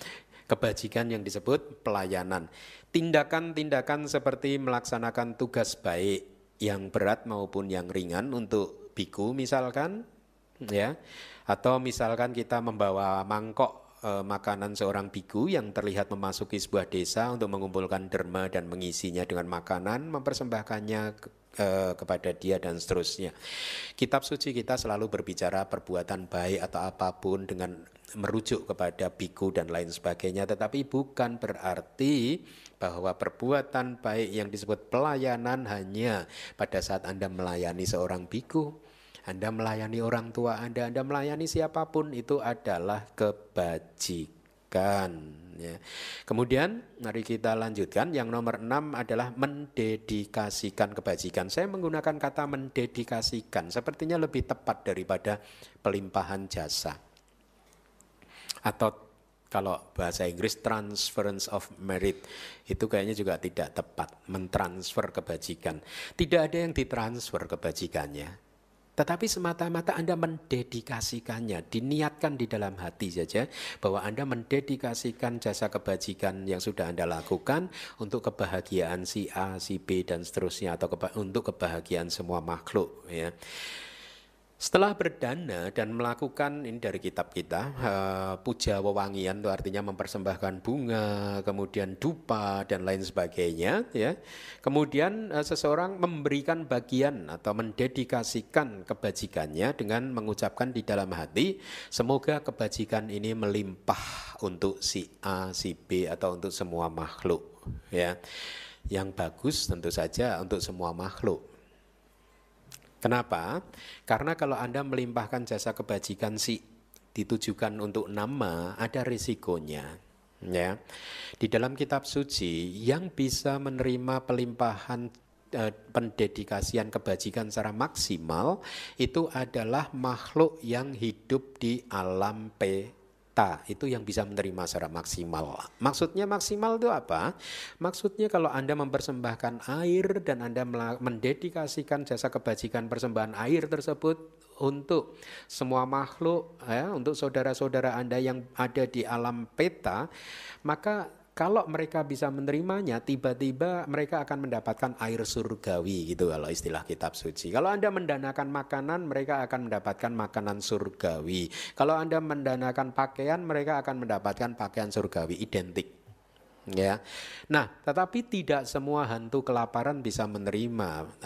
Kebajikan yang disebut pelayanan. Tindakan-tindakan seperti melaksanakan tugas baik yang berat maupun yang ringan untuk biku misalkan, ya. Atau misalkan kita membawa mangkok makanan seorang biku yang terlihat memasuki sebuah desa untuk mengumpulkan derma dan mengisinya dengan makanan, mempersembahkannya kepada dia dan seterusnya. Kitab suci kita selalu berbicara perbuatan baik atau apapun dengan merujuk kepada biku dan lain sebagainya, tetapi bukan berarti bahwa perbuatan baik yang disebut pelayanan hanya pada saat Anda melayani seorang biku. Anda melayani orang tua Anda melayani siapapun, itu adalah kebajikan. Ya. Kemudian mari kita lanjutkan. Yang nomor 6 adalah mendedikasikan kebajikan. Saya menggunakan kata mendedikasikan, sepertinya lebih tepat daripada pelimpahan jasa. Atau kalau bahasa Inggris transference of merit, itu kayaknya juga tidak tepat. Mentransfer kebajikan. Tidak ada yang ditransfer kebajikannya, tetapi semata-mata Anda mendedikasikannya, diniatkan di dalam hati saja bahwa Anda mendedikasikan jasa kebajikan yang sudah Anda lakukan untuk kebahagiaan si A, si B dan seterusnya, atau untuk kebahagiaan semua makhluk, ya. Setelah berdana dan melakukan, ini dari kitab kita, puja wewangian, itu artinya mempersembahkan bunga, kemudian dupa dan lain sebagainya, ya. Kemudian seseorang memberikan bagian atau mendedikasikan kebajikannya dengan mengucapkan di dalam hati, semoga kebajikan ini melimpah untuk si A, si B atau untuk semua makhluk, ya. Yang bagus tentu saja untuk semua makhluk. Kenapa? Karena kalau Anda melimpahkan jasa kebajikan ditujukan untuk nama, ada risikonya. Ya. Di dalam kitab suci, yang bisa menerima pelimpahan pendedikasian kebajikan secara maksimal itu adalah makhluk yang hidup di alam peta itu yang bisa menerima secara maksimal. Maksudnya maksimal itu apa? Maksudnya kalau Anda mempersembahkan air dan Anda mendedikasikan jasa kebajikan persembahan air tersebut untuk semua makhluk, ya, untuk saudara-saudara Anda yang ada di alam peta, maka kalau mereka bisa menerimanya, tiba-tiba mereka akan mendapatkan air surgawi gitu kalau istilah kitab suci. Kalau Anda mendanakan makanan, mereka akan mendapatkan makanan surgawi. Kalau Anda mendanakan pakaian, mereka akan mendapatkan pakaian surgawi, identik. Ya. Nah, tetapi tidak semua hantu kelaparan bisa menerima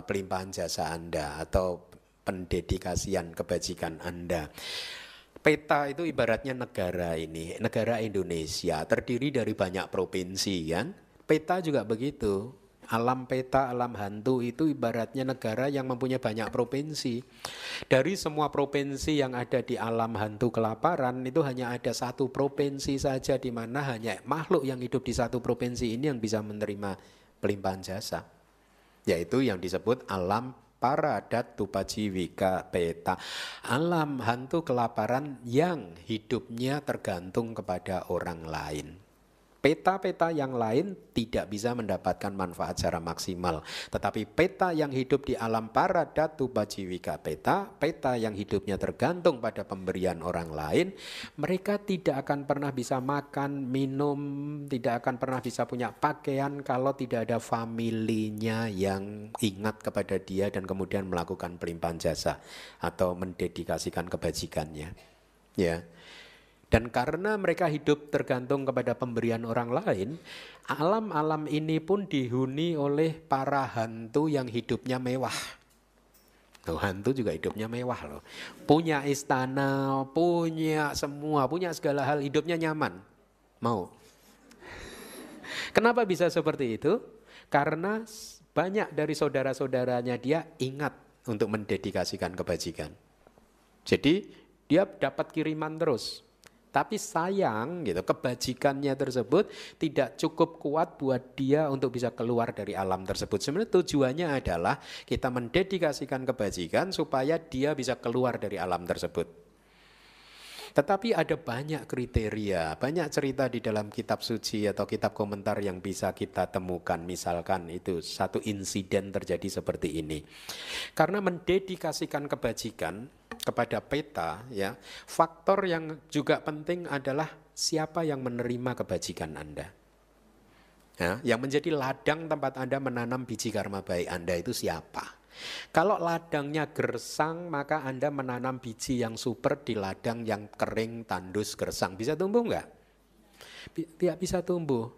pelimpahan jasa Anda atau pendedikasian kebajikan Anda. Peta itu ibaratnya negara ini, negara Indonesia terdiri dari banyak provinsi kan. Peta juga begitu. Alam peta, alam hantu itu ibaratnya negara yang mempunyai banyak provinsi. Dari semua provinsi yang ada di alam hantu kelaparan itu hanya ada satu provinsi saja di mana hanya makhluk yang hidup di satu provinsi ini yang bisa menerima pelimpahan jasa. Yaitu yang disebut alam Paradatupajiwika peta, alam hantu kelaparan yang hidupnya tergantung kepada orang lain. Peta-peta yang lain tidak bisa mendapatkan manfaat secara maksimal. Tetapi peta yang hidup di alam Paradatupajiwika peta, peta yang hidupnya tergantung pada pemberian orang lain, mereka tidak akan pernah bisa makan, minum, tidak akan pernah bisa punya pakaian kalau tidak ada familinya yang ingat kepada dia dan kemudian melakukan pelimpahan jasa atau mendedikasikan kebajikannya. Ya. Dan karena mereka hidup tergantung kepada pemberian orang lain, alam-alam ini pun dihuni oleh para hantu yang hidupnya mewah. Loh, hantu juga hidupnya mewah loh. Punya istana, punya semua, punya segala hal, hidupnya nyaman. Mau? Kenapa bisa seperti itu? Karena banyak dari saudara-saudaranya dia ingat untuk mendedikasikan kebajikan. Jadi dia dapat kiriman terus. Tapi sayang gitu, kebajikannya tersebut tidak cukup kuat buat dia untuk bisa keluar dari alam tersebut. Sebenarnya tujuannya adalah kita mendedikasikan kebajikan supaya dia bisa keluar dari alam tersebut. Tetapi ada banyak kriteria, banyak cerita di dalam kitab suci atau kitab komentar yang bisa kita temukan. Misalkan itu satu insiden terjadi seperti ini. Karena mendedikasikan kebajikan kepada peta, ya, faktor yang juga penting adalah siapa yang menerima kebajikan Anda. Ya, yang menjadi ladang tempat Anda menanam biji karma baik Anda itu siapa? Kalau ladangnya gersang, maka Anda menanam biji yang super di ladang yang kering, tandus, gersang. Bisa tumbuh enggak? Tidak bisa tumbuh.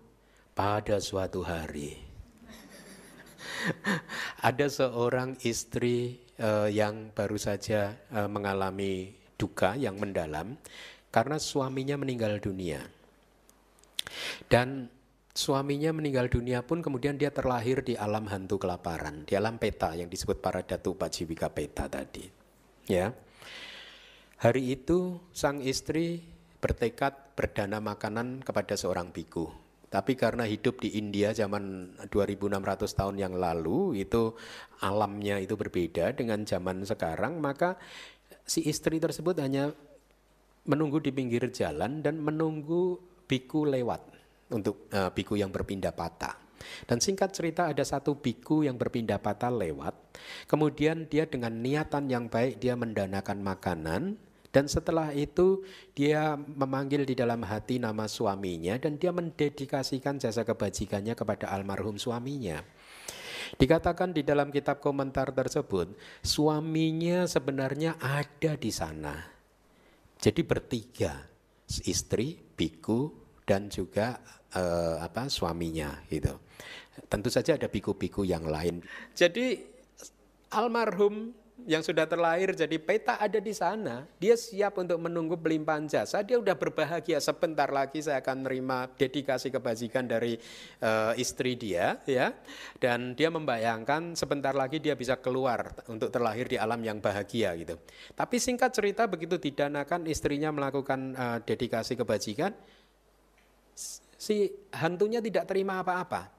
Pada suatu hari ada seorang istri yang baru saja mengalami duka yang mendalam karena suaminya meninggal dunia. Dan suaminya meninggal dunia pun kemudian dia terlahir di alam hantu kelaparan, di alam peta yang disebut Paradatupajiwika peta tadi. Ya. Hari itu sang istri bertekad berdana makanan kepada seorang biku. Tapi karena hidup di India zaman 2600 tahun yang lalu, itu alamnya itu berbeda dengan zaman sekarang, maka si istri tersebut hanya menunggu di pinggir jalan dan menunggu biku lewat. Untuk biku yang berpindah patah. Dan singkat cerita ada satu biku yang berpindah patah lewat. Kemudian dia dengan niatan yang baik dia mendanakan makanan. Dan setelah itu dia memanggil di dalam hati nama suaminya. Dan dia mendedikasikan jasa kebajikannya kepada almarhum suaminya. Dikatakan di dalam kitab komentar tersebut, suaminya sebenarnya ada di sana. Jadi bertiga, istri, biku, dan juga suaminya gitu. Tentu saja ada biku-biku yang lain. Jadi almarhum yang sudah terlahir jadi peta ada di sana. Dia siap untuk menunggu pelimpahan jasa. Dia udah berbahagia, sebentar lagi saya akan menerima dedikasi kebajikan dari istri dia, ya. Dan dia membayangkan sebentar lagi dia bisa keluar untuk terlahir di alam yang bahagia gitu. Tapi singkat cerita begitu didanakan istrinya melakukan dedikasi kebajikan, si hantunya tidak terima apa-apa.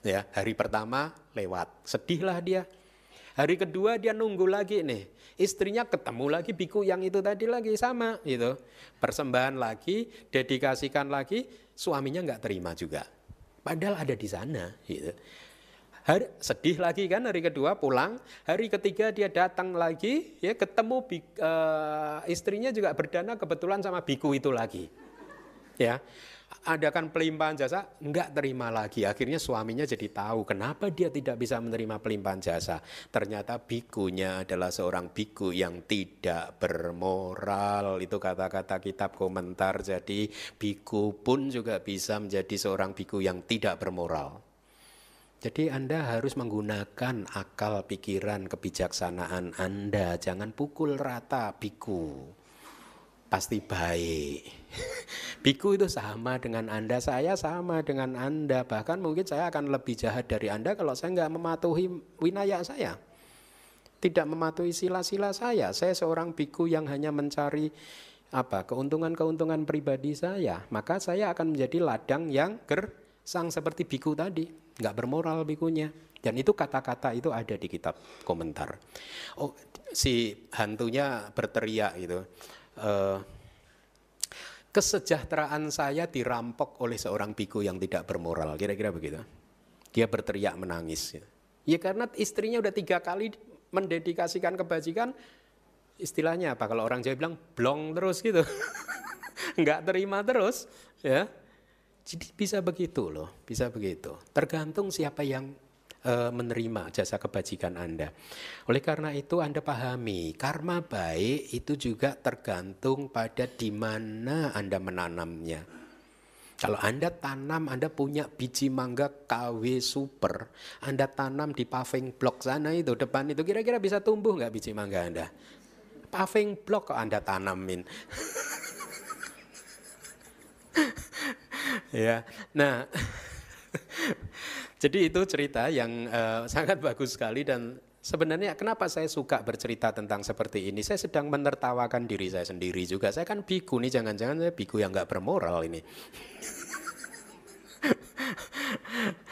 Ya, hari pertama lewat, sedihlah dia. Hari kedua dia nunggu lagi nih. Istrinya ketemu lagi biku yang itu tadi lagi sama gitu. Persembahan lagi, dedikasikan lagi, suaminya nggak terima juga. Padahal ada di sana gitu. Sedih lagi kan hari kedua pulang, hari ketiga dia datang lagi, ya ketemu istrinya juga berdana kebetulan sama biku itu lagi. Ya. Adakan pelimpahan jasa, enggak terima lagi. Akhirnya suaminya jadi tahu kenapa dia tidak bisa menerima pelimpahan jasa. Ternyata bikunya adalah seorang biku yang tidak bermoral. Itu kata-kata kitab komentar. Jadi biku pun juga bisa menjadi seorang biku yang tidak bermoral. Jadi Anda harus menggunakan akal, pikiran, kebijaksanaan Anda. Jangan pukul rata biku. Pasti baik. Biku itu sama dengan Anda, saya sama dengan Anda. Bahkan mungkin saya akan lebih jahat dari Anda kalau saya nggak mematuhi winaya saya. Tidak mematuhi sila-sila saya. Saya seorang biku yang hanya mencari keuntungan-keuntungan pribadi saya. Maka saya akan menjadi ladang yang gersang seperti biku tadi. Nggak bermoral bikunya. Dan itu kata-kata itu ada di kitab komentar. Oh, si hantunya berteriak gitu. Kesejahteraan saya dirampok oleh seorang biku yang tidak bermoral, kira-kira begitu. Dia berteriak menangis. Ya karena istrinya udah 3 kali mendedikasikan kebajikan, istilahnya apa? Kalau orang Jawa bilang blong terus gitu, nggak terima terus, ya. Jadi bisa begitu loh, bisa begitu. Tergantung siapa yang menerima jasa kebajikan Anda. Oleh karena itu Anda pahami, karma baik itu juga tergantung pada di mana Anda menanamnya. Kalau Anda tanam, Anda punya biji mangga KW super, Anda tanam di paving block sana itu, depan itu, kira-kira bisa tumbuh nggak biji mangga Anda? Paving block kok Anda tanamin. Ya, nah. Jadi itu cerita yang sangat bagus sekali dan sebenarnya kenapa saya suka bercerita tentang seperti ini. Saya sedang menertawakan diri saya sendiri juga. Saya kan biku nih, jangan-jangan saya biku yang gak bermoral ini.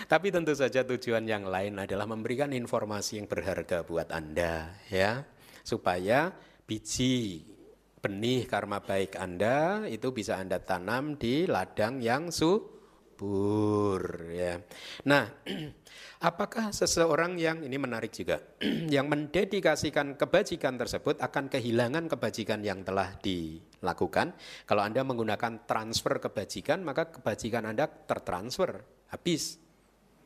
Tapi tentu saja tujuan yang lain adalah memberikan informasi yang berharga buat Anda, ya, supaya biji benih karma baik Anda itu bisa Anda tanam di ladang yang ya. Nah, apakah seseorang yang ini menarik juga yang mendedikasikan kebajikan tersebut akan kehilangan kebajikan yang telah dilakukan? Kalau Anda menggunakan transfer kebajikan, maka kebajikan Anda tertransfer, habis.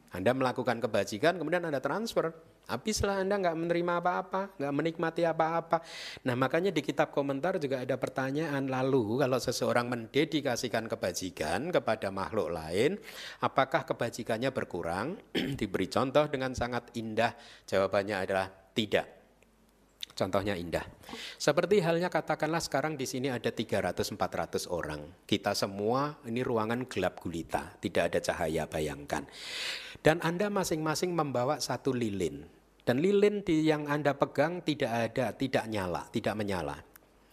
Anda melakukan kebajikan, kemudian Anda transfer, habislah Anda nggak menerima apa-apa, nggak menikmati apa-apa. Nah makanya di kitab komentar juga ada pertanyaan, lalu kalau seseorang mendedikasikan kebajikan kepada makhluk lain, apakah kebajikannya berkurang? Diberi contoh dengan sangat indah, jawabannya adalah tidak. Contohnya indah. Seperti halnya katakanlah sekarang di sini ada 300-400 orang. Kita semua ini ruangan gelap gulita, tidak ada cahaya, bayangkan. Dan Anda masing-masing membawa satu lilin. Dan lilin yang Anda pegang tidak nyala, tidak menyala.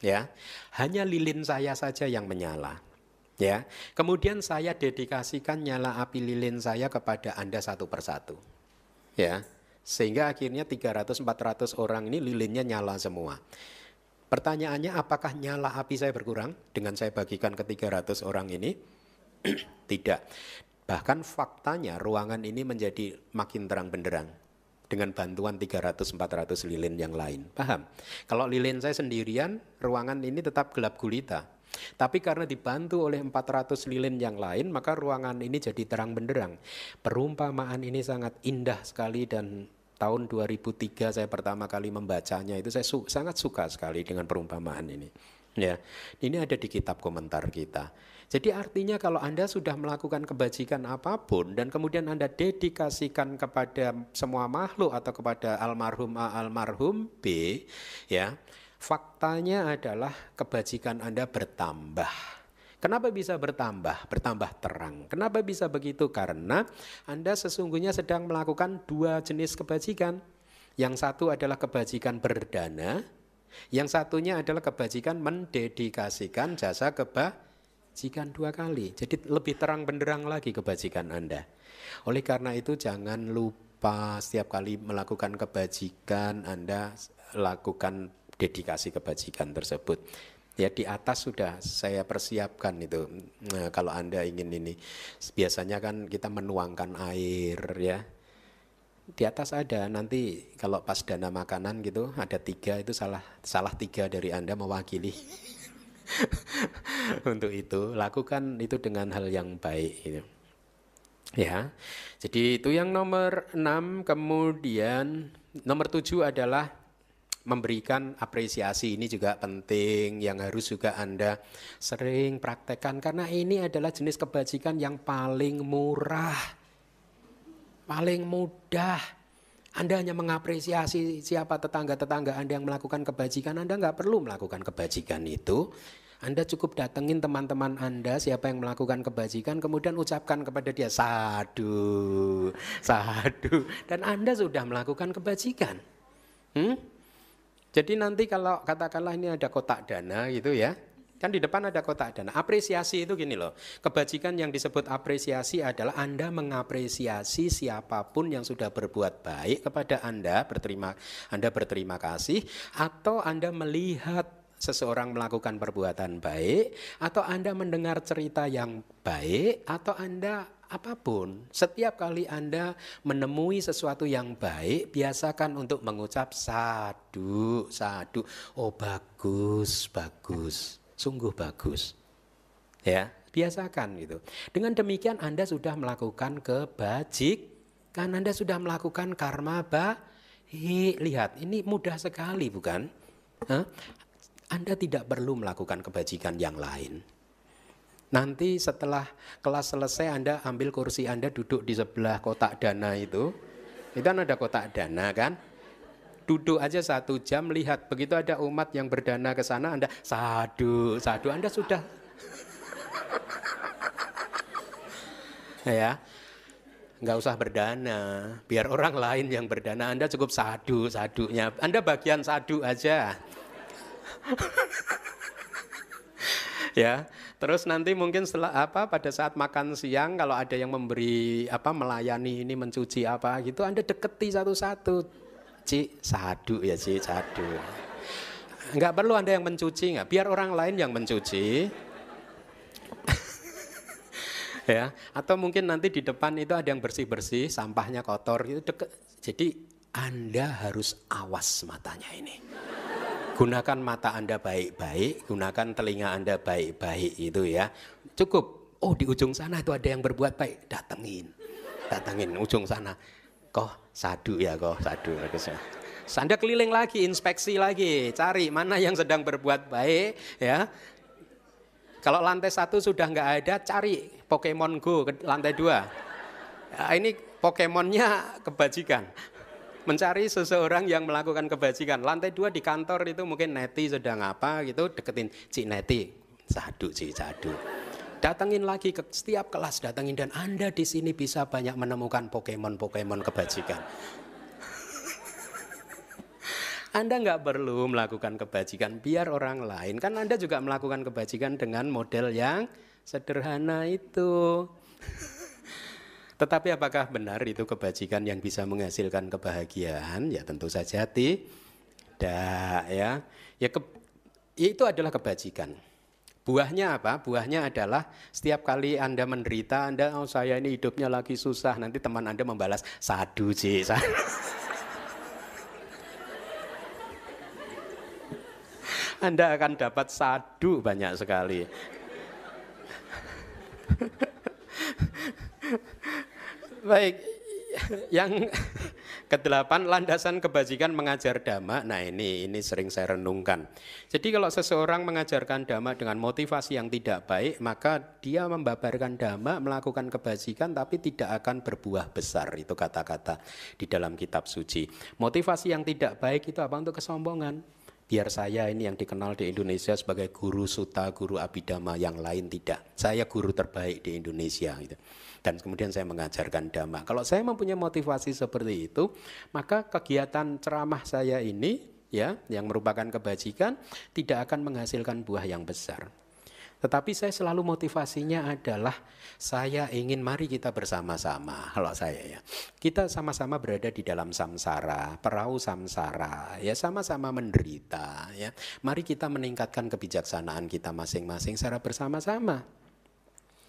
Ya, hanya lilin saya saja yang menyala. Ya, kemudian saya dedikasikan nyala api lilin saya kepada Anda satu persatu. Ya. Sehingga akhirnya 300-400 orang ini lilinnya nyala semua. Pertanyaannya, apakah nyala api saya berkurang dengan saya bagikan ke 300 orang ini? Tidak. Bahkan faktanya ruangan ini menjadi makin terang benderang dengan bantuan 300-400 lilin yang lain. Paham? Kalau lilin saya sendirian, ruangan ini tetap gelap gulita. Tapi karena dibantu oleh 400 lilin yang lain, maka ruangan ini jadi terang benderang. Perumpamaan ini sangat indah sekali dan tahun 2003 saya pertama kali membacanya itu saya sangat suka sekali dengan perumpamaan ini. Ya, ini ada di kitab komentar kita. Jadi artinya kalau Anda sudah melakukan kebajikan apapun dan kemudian Anda dedikasikan kepada semua makhluk atau kepada almarhum A, almarhum B, ya, faktanya adalah kebajikan Anda bertambah. Kenapa bisa bertambah? Bertambah terang. Kenapa bisa begitu? Karena Anda sesungguhnya sedang melakukan 2 jenis kebajikan. Yang satu adalah kebajikan berdana, yang satunya adalah kebajikan mendedikasikan jasa kebajikan 2 kali. Jadi lebih terang benderang lagi kebajikan Anda. Oleh karena itu jangan lupa tanpa setiap kali melakukan kebajikan Anda lakukan dedikasi kebajikan tersebut. Ya di atas sudah saya persiapkan itu. Nah, kalau Anda ingin ini, biasanya kan kita menuangkan air ya. Di atas ada nanti kalau pas dana makanan gitu ada 3 itu salah 3 dari Anda mewakili. Untuk itu lakukan itu dengan hal yang baik gitu. Ya, jadi itu yang nomor 6. Kemudian nomor 7 adalah memberikan apresiasi. Ini juga penting yang harus juga Anda sering praktekkan, karena ini adalah jenis kebajikan yang paling murah, paling mudah. Anda hanya mengapresiasi siapa tetangga-tetangga Anda yang melakukan kebajikan. Anda nggak perlu melakukan kebajikan itu. Anda cukup datengin teman-teman Anda siapa yang melakukan kebajikan, kemudian ucapkan kepada dia sadu, sadu, dan Anda sudah melakukan kebajikan. Jadi nanti kalau katakanlah ini ada kotak dana gitu ya, kan di depan ada kotak dana. Apresiasi itu gini loh, kebajikan yang disebut apresiasi adalah Anda mengapresiasi siapapun yang sudah berbuat baik kepada Anda, Anda berterima kasih, atau Anda melihat seseorang melakukan perbuatan baik, atau Anda mendengar cerita yang baik, atau Anda apapun. Setiap kali Anda menemui sesuatu yang baik, biasakan untuk mengucap sadu, sadu. Oh bagus, bagus, sungguh bagus. Ya, biasakan gitu. Dengan demikian Anda sudah melakukan kebajikan, Anda sudah melakukan karma baik. Lihat, ini mudah sekali bukan? Anda tidak perlu melakukan kebajikan yang lain. Nanti setelah kelas selesai Anda ambil kursi Anda, duduk di sebelah kotak dana itu kan ada kotak dana kan. Duduk aja 1 jam, lihat begitu ada umat yang berdana ke sana, Anda sadu, sadu, Anda sudah ya, nggak usah berdana, biar orang lain yang berdana, Anda cukup sadu, sadunya, Anda bagian sadu aja. Ya, terus nanti mungkin setelah pada saat makan siang kalau ada yang memberi melayani ini mencuci gitu, Anda deketi satu-satu. Ci, sadu ya Ci, sadu. Enggak perlu Anda yang mencuci, enggak, biar orang lain yang mencuci. Ya, atau mungkin nanti di depan itu ada yang bersih-bersih, sampahnya kotor gitu deket. Jadi Anda harus awas matanya ini. Gunakan mata Anda baik-baik, gunakan telinga Anda baik-baik itu ya. Cukup, oh di ujung sana itu ada yang berbuat baik, datengin ujung sana. Kok sadu ya, kok sadu. Anda keliling lagi, inspeksi lagi, cari mana yang sedang berbuat baik ya. Kalau lantai 1 sudah nggak ada, cari Pokemon Go ke lantai 2. Ya, ini Pokemonnya kebajikan. Mencari seseorang yang melakukan kebajikan. Lantai 2 di kantor itu mungkin Neti sedang apa gitu, deketin Cik Neti, sadu Cik, sadu. Datangin lagi ke setiap kelas, datangin, dan Anda di sini bisa banyak menemukan Pokemon kebajikan. Anda nggak perlu melakukan kebajikan biar orang lain, kan Anda juga melakukan kebajikan dengan model yang sederhana itu. Tetapi apakah benar itu kebajikan yang bisa menghasilkan kebahagiaan? Ya tentu saja tidak ya. Itu adalah kebajikan. Buahnya apa? Buahnya adalah setiap kali Anda menderita, saya ini hidupnya lagi susah, nanti teman Anda membalas sadu Ci. Anda akan dapat sadu banyak sekali. Baik, yang ke-8, landasan kebajikan mengajar dhamma. Nah ini sering saya renungkan. Jadi kalau seseorang mengajarkan dhamma dengan motivasi yang tidak baik, maka dia membabarkan dhamma, melakukan kebajikan, tapi tidak akan berbuah besar. Itu kata-kata di dalam kitab suci. Motivasi yang tidak baik itu apa? Untuk kesombongan. Biar saya ini yang dikenal di Indonesia sebagai guru suta, guru abhidhamma, yang lain tidak. Saya guru terbaik di Indonesia gitu. Dan kemudian saya mengajarkan dhamma. Kalau saya mempunyai motivasi seperti itu, maka kegiatan ceramah saya ini ya, yang merupakan kebajikan, tidak akan menghasilkan buah yang besar. Tetapi saya selalu motivasinya adalah saya ingin mari kita bersama-sama. Kalau saya ya, kita sama-sama berada di dalam samsara, perahu samsara, ya sama-sama menderita. Ya, mari kita meningkatkan kebijaksanaan kita masing-masing secara bersama-sama.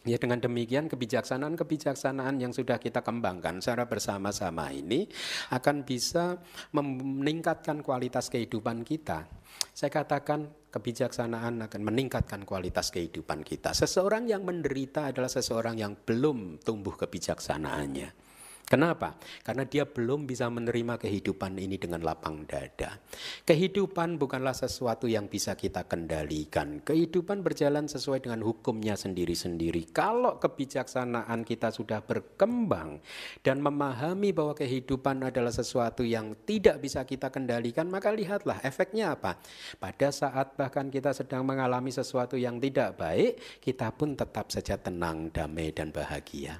Ya, dengan demikian kebijaksanaan-kebijaksanaan yang sudah kita kembangkan secara bersama-sama ini akan bisa meningkatkan kualitas kehidupan kita. Saya katakan kebijaksanaan akan meningkatkan kualitas kehidupan kita. Seseorang yang menderita adalah seseorang yang belum tumbuh kebijaksanaannya. Kenapa? Karena dia belum bisa menerima kehidupan ini dengan lapang dada. Kehidupan bukanlah sesuatu yang bisa kita kendalikan. Kehidupan berjalan sesuai dengan hukumnya sendiri-sendiri. Kalau kebijaksanaan kita sudah berkembang dan memahami bahwa kehidupan adalah sesuatu yang tidak bisa kita kendalikan, maka lihatlah efeknya apa. Pada saat bahkan kita sedang mengalami sesuatu yang tidak baik, kita pun tetap saja tenang, damai, dan bahagia.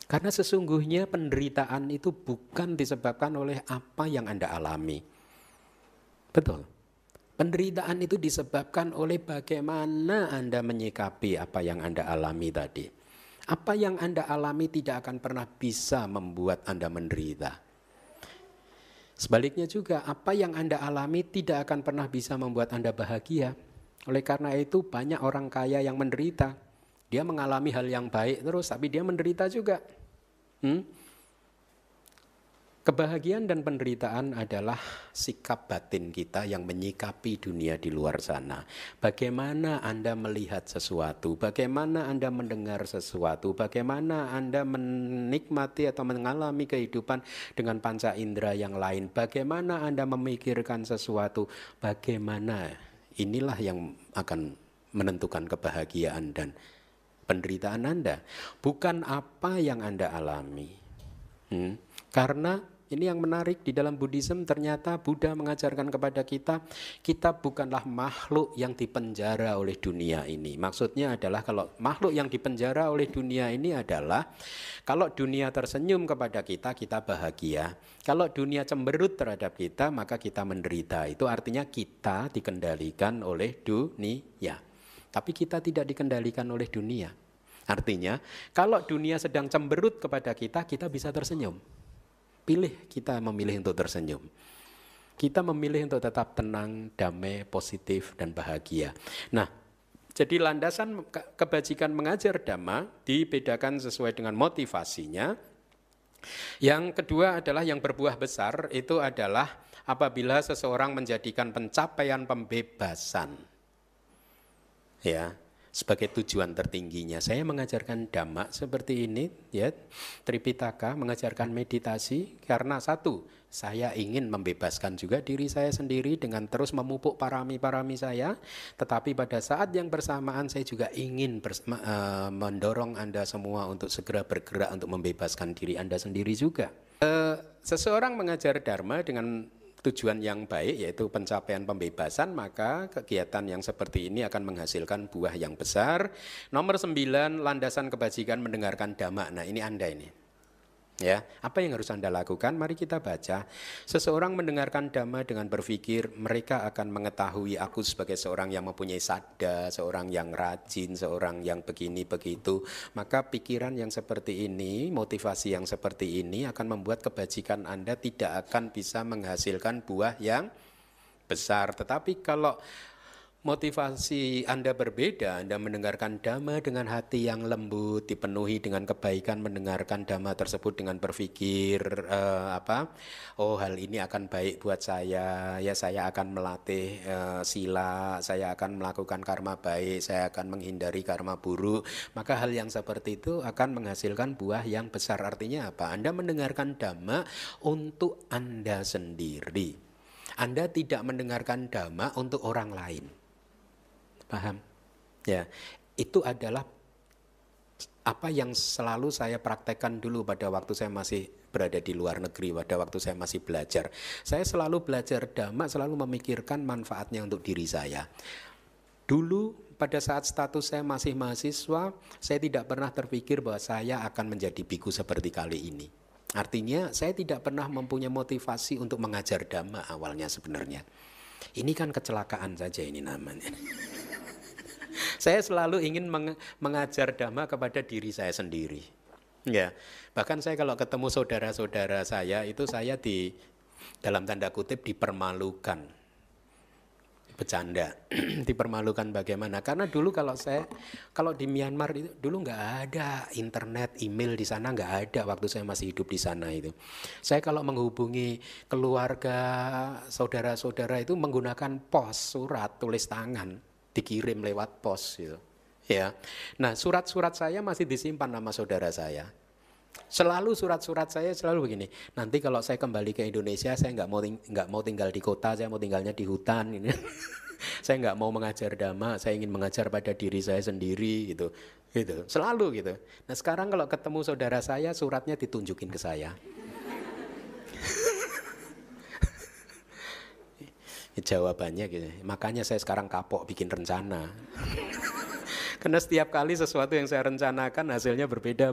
Karena sesungguhnya penderitaan itu bukan disebabkan oleh apa yang Anda alami. Betul. Penderitaan itu disebabkan oleh bagaimana Anda menyikapi apa yang Anda alami tadi. Apa yang Anda alami tidak akan pernah bisa membuat Anda menderita. Sebaliknya juga, apa yang Anda alami tidak akan pernah bisa membuat Anda bahagia. Oleh karena itu banyak orang kaya yang menderita. Dia mengalami hal yang baik terus, tapi dia menderita juga. Kebahagiaan dan penderitaan adalah sikap batin kita yang menyikapi dunia di luar sana. Bagaimana Anda melihat sesuatu, bagaimana Anda mendengar sesuatu, bagaimana Anda menikmati atau mengalami kehidupan dengan panca indera yang lain, bagaimana Anda memikirkan sesuatu, bagaimana inilah yang akan menentukan kebahagiaan dan penderitaan Anda, bukan apa yang Anda alami. Karena ini yang menarik di dalam Buddhism, ternyata Buddha mengajarkan kepada kita, kita bukanlah makhluk yang dipenjara oleh dunia ini. Maksudnya adalah kalau makhluk yang dipenjara oleh dunia ini adalah, kalau dunia tersenyum kepada kita, kita bahagia. Kalau dunia cemberut terhadap kita, maka kita menderita. Itu artinya kita dikendalikan oleh dunia. Tapi kita tidak dikendalikan oleh dunia. Artinya, kalau dunia sedang cemberut kepada kita, kita bisa tersenyum. Kita memilih untuk tersenyum. Kita memilih untuk tetap tenang, damai, positif, dan bahagia. Nah, jadi landasan kebajikan mengajar Dhamma dibedakan sesuai dengan motivasinya. Yang kedua adalah yang berbuah besar, itu adalah apabila seseorang menjadikan pencapaian pembebasan ya sebagai tujuan tertingginya. Saya mengajarkan Dhamma seperti ini ya, Tripitaka, mengajarkan meditasi karena satu, saya ingin membebaskan juga diri saya sendiri dengan terus memupuk parami-parami saya, tetapi pada saat yang bersamaan saya juga ingin mendorong Anda semua untuk segera bergerak untuk membebaskan diri Anda sendiri juga. Seseorang mengajar Dharma dengan tujuan yang baik, yaitu pencapaian pembebasan, maka kegiatan yang seperti ini akan menghasilkan buah yang besar. Nomor 9, landasan kebajikan mendengarkan Dhamma. Nah, ini Anda ini. Ya, apa yang harus Anda lakukan? Mari kita baca. Seseorang mendengarkan Dhamma dengan berpikir, mereka akan mengetahui aku sebagai seorang yang mempunyai sadda, seorang yang rajin, seorang yang begini begitu. Maka pikiran yang seperti ini, motivasi yang seperti ini akan membuat kebajikan Anda tidak akan bisa menghasilkan buah yang besar. Tetapi kalau motivasi Anda berbeda, Anda mendengarkan Dhamma dengan hati yang lembut, dipenuhi dengan kebaikan, mendengarkan Dhamma tersebut dengan berpikir oh hal ini akan baik buat saya, ya saya akan melatih sila, saya akan melakukan karma baik, saya akan menghindari karma buruk, maka hal yang seperti itu akan menghasilkan buah yang besar. Artinya apa? Anda mendengarkan Dhamma untuk Anda sendiri. Anda tidak mendengarkan Dhamma untuk orang lain. Paham? Ya, itu adalah apa yang selalu saya praktekkan dulu pada waktu saya masih berada di luar negeri, pada waktu saya masih belajar. Saya selalu belajar Dhamma, selalu memikirkan manfaatnya untuk diri saya. Dulu pada saat status saya masih mahasiswa, saya tidak pernah terpikir bahwa saya akan menjadi biku seperti kali ini. Artinya saya tidak pernah mempunyai motivasi untuk mengajar Dhamma awalnya sebenarnya. Ini kan kecelakaan saja ini namanya. Saya selalu ingin mengajar dhamma kepada diri saya sendiri. Ya, bahkan saya kalau ketemu saudara-saudara saya itu saya dalam tanda kutip dipermalukan, bercanda, dipermalukan bagaimana? Karena dulu kalau di Myanmar itu dulu nggak ada internet, email di sana nggak ada waktu saya masih hidup di sana itu. Saya kalau menghubungi keluarga, saudara-saudara itu menggunakan pos, surat tulis tangan, dikirim lewat pos gitu. Ya, nah surat-surat saya masih disimpan nama saudara saya. Selalu surat-surat saya selalu begini. Nanti kalau saya kembali ke Indonesia, saya nggak mau tinggal di kota, saya mau tinggalnya di hutan. Ini. Saya nggak mau mengajar dhamma, saya ingin mengajar pada diri saya sendiri gitu, gitu. Selalu gitu. Nah sekarang kalau ketemu saudara saya, suratnya ditunjukin ke saya. Jawabannya gitu. Makanya saya sekarang kapok bikin rencana. Karena setiap kali sesuatu yang saya rencanakan hasilnya berbeda.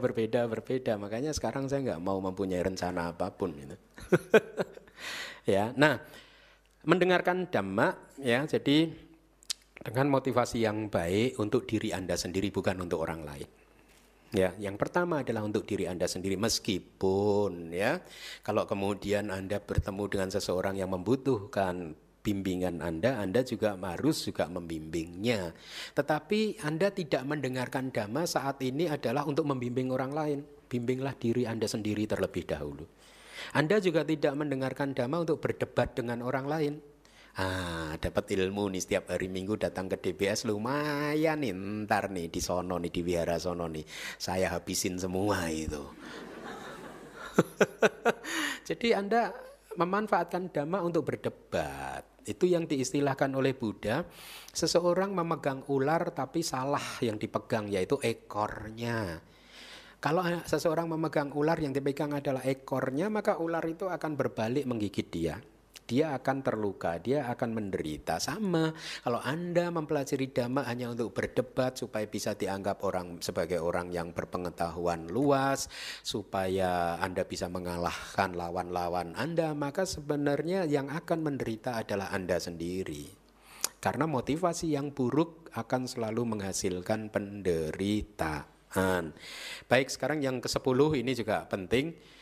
Makanya sekarang saya nggak mau mempunyai rencana apapun. Gitu. Ya, nah mendengarkan dhamma ya, jadi dengan motivasi yang baik untuk diri Anda sendiri, bukan untuk orang lain. Ya, yang pertama adalah untuk diri Anda sendiri, meskipun ya kalau kemudian Anda bertemu dengan seseorang yang membutuhkan bimbingan Anda juga harus membimbingnya. Tetapi Anda tidak mendengarkan dhamma saat ini adalah untuk membimbing orang lain. Bimbinglah diri Anda sendiri terlebih dahulu. Anda juga tidak mendengarkan dhamma untuk berdebat dengan orang lain. Dapat ilmu nih setiap hari Minggu datang ke DBS lumayan nih, ntar nih di sono nih, di wihara sono nih, saya habisin semua itu. Jadi Anda memanfaatkan dhamma untuk berdebat. Itu yang diistilahkan oleh Buddha, seseorang memegang ular tapi salah yang dipegang, yaitu ekornya. Kalau seseorang memegang ular yang dipegang adalah ekornya, maka ular itu akan berbalik menggigit dia. Dia akan terluka, dia akan menderita. Sama, kalau Anda mempelajari dhamma hanya untuk berdebat supaya bisa dianggap orang sebagai orang yang berpengetahuan luas, supaya Anda bisa mengalahkan lawan-lawan Anda, maka sebenarnya yang akan menderita adalah Anda sendiri. Karena motivasi yang buruk akan selalu menghasilkan penderitaan. Baik, sekarang yang ke-10 ini juga penting.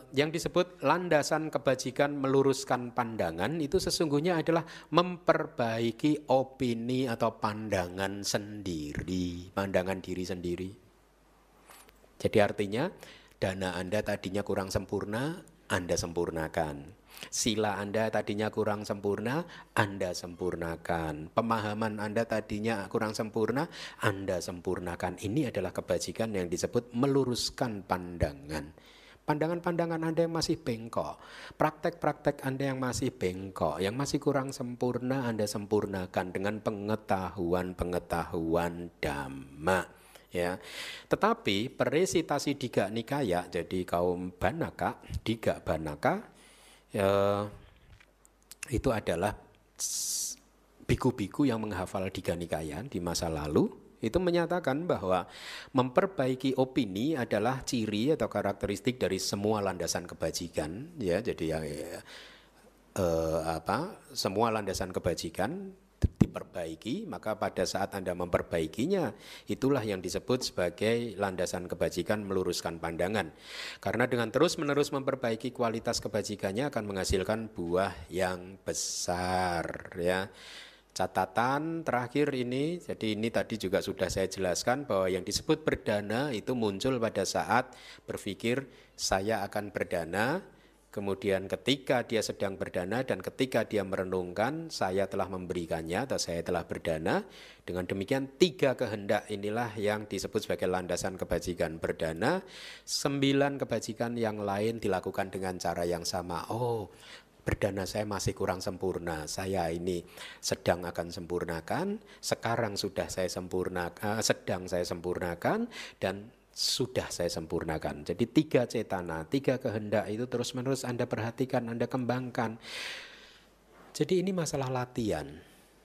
Yang disebut landasan kebajikan meluruskan pandangan itu sesungguhnya adalah memperbaiki opini atau pandangan sendiri, pandangan diri sendiri. Jadi artinya dana Anda tadinya kurang sempurna, Anda sempurnakan. Sila Anda tadinya kurang sempurna, Anda sempurnakan. Pemahaman Anda tadinya kurang sempurna, Anda sempurnakan. Ini adalah kebajikan yang disebut meluruskan pandangan. Pandangan-pandangan Anda yang masih bengkok, praktek-praktek Anda yang masih bengkok, yang masih kurang sempurna, Anda sempurnakan dengan pengetahuan dhamma. Ya, tetapi peresitasi Digha Nikaya, jadi kaum Banaka, Digha Banaka, itu adalah biku-biku yang menghafal Digha Nikaya di masa lalu. Itu menyatakan bahwa memperbaiki opini adalah ciri atau karakteristik dari semua landasan kebajikan, ya. Jadi semua landasan kebajikan diperbaiki, maka pada saat Anda memperbaikinya, itulah yang disebut sebagai landasan kebajikan meluruskan pandangan. Karena dengan terus-menerus memperbaiki kualitas kebajikannya akan menghasilkan buah yang besar, ya. Catatan terakhir ini, jadi ini tadi juga sudah saya jelaskan bahwa yang disebut berdana itu muncul pada saat berpikir saya akan berdana, kemudian ketika dia sedang berdana dan ketika dia merenungkan saya telah memberikannya atau saya telah berdana. Dengan demikian 3 kehendak inilah yang disebut sebagai landasan kebajikan berdana. 9 kebajikan yang lain dilakukan dengan cara yang sama. Berdana saya masih kurang sempurna, saya ini sedang akan sempurnakan, sekarang sudah saya sedang saya sempurnakan, dan sudah saya sempurnakan. Jadi 3 cetana, 3 kehendak itu terus-menerus Anda perhatikan, Anda kembangkan. Jadi ini masalah latihan.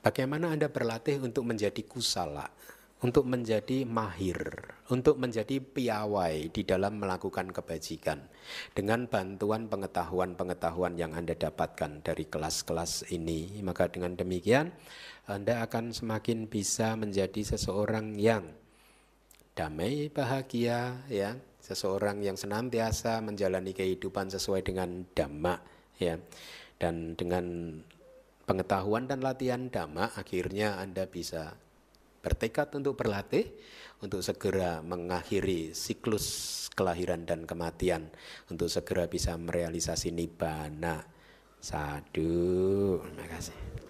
Bagaimana Anda berlatih untuk menjadi kusala, untuk menjadi mahir, untuk menjadi piawai di dalam melakukan kebajikan dengan bantuan pengetahuan-pengetahuan yang Anda dapatkan dari kelas-kelas ini. Maka dengan demikian Anda akan semakin bisa menjadi seseorang yang damai, bahagia, ya, seseorang yang senantiasa menjalani kehidupan sesuai dengan dhamma, ya. Dan dengan pengetahuan dan latihan dhamma, akhirnya Anda bisa bertekad untuk berlatih, untuk segera mengakhiri siklus kelahiran dan kematian, untuk segera bisa merealisasi nibbana. Sadhu, terima kasih.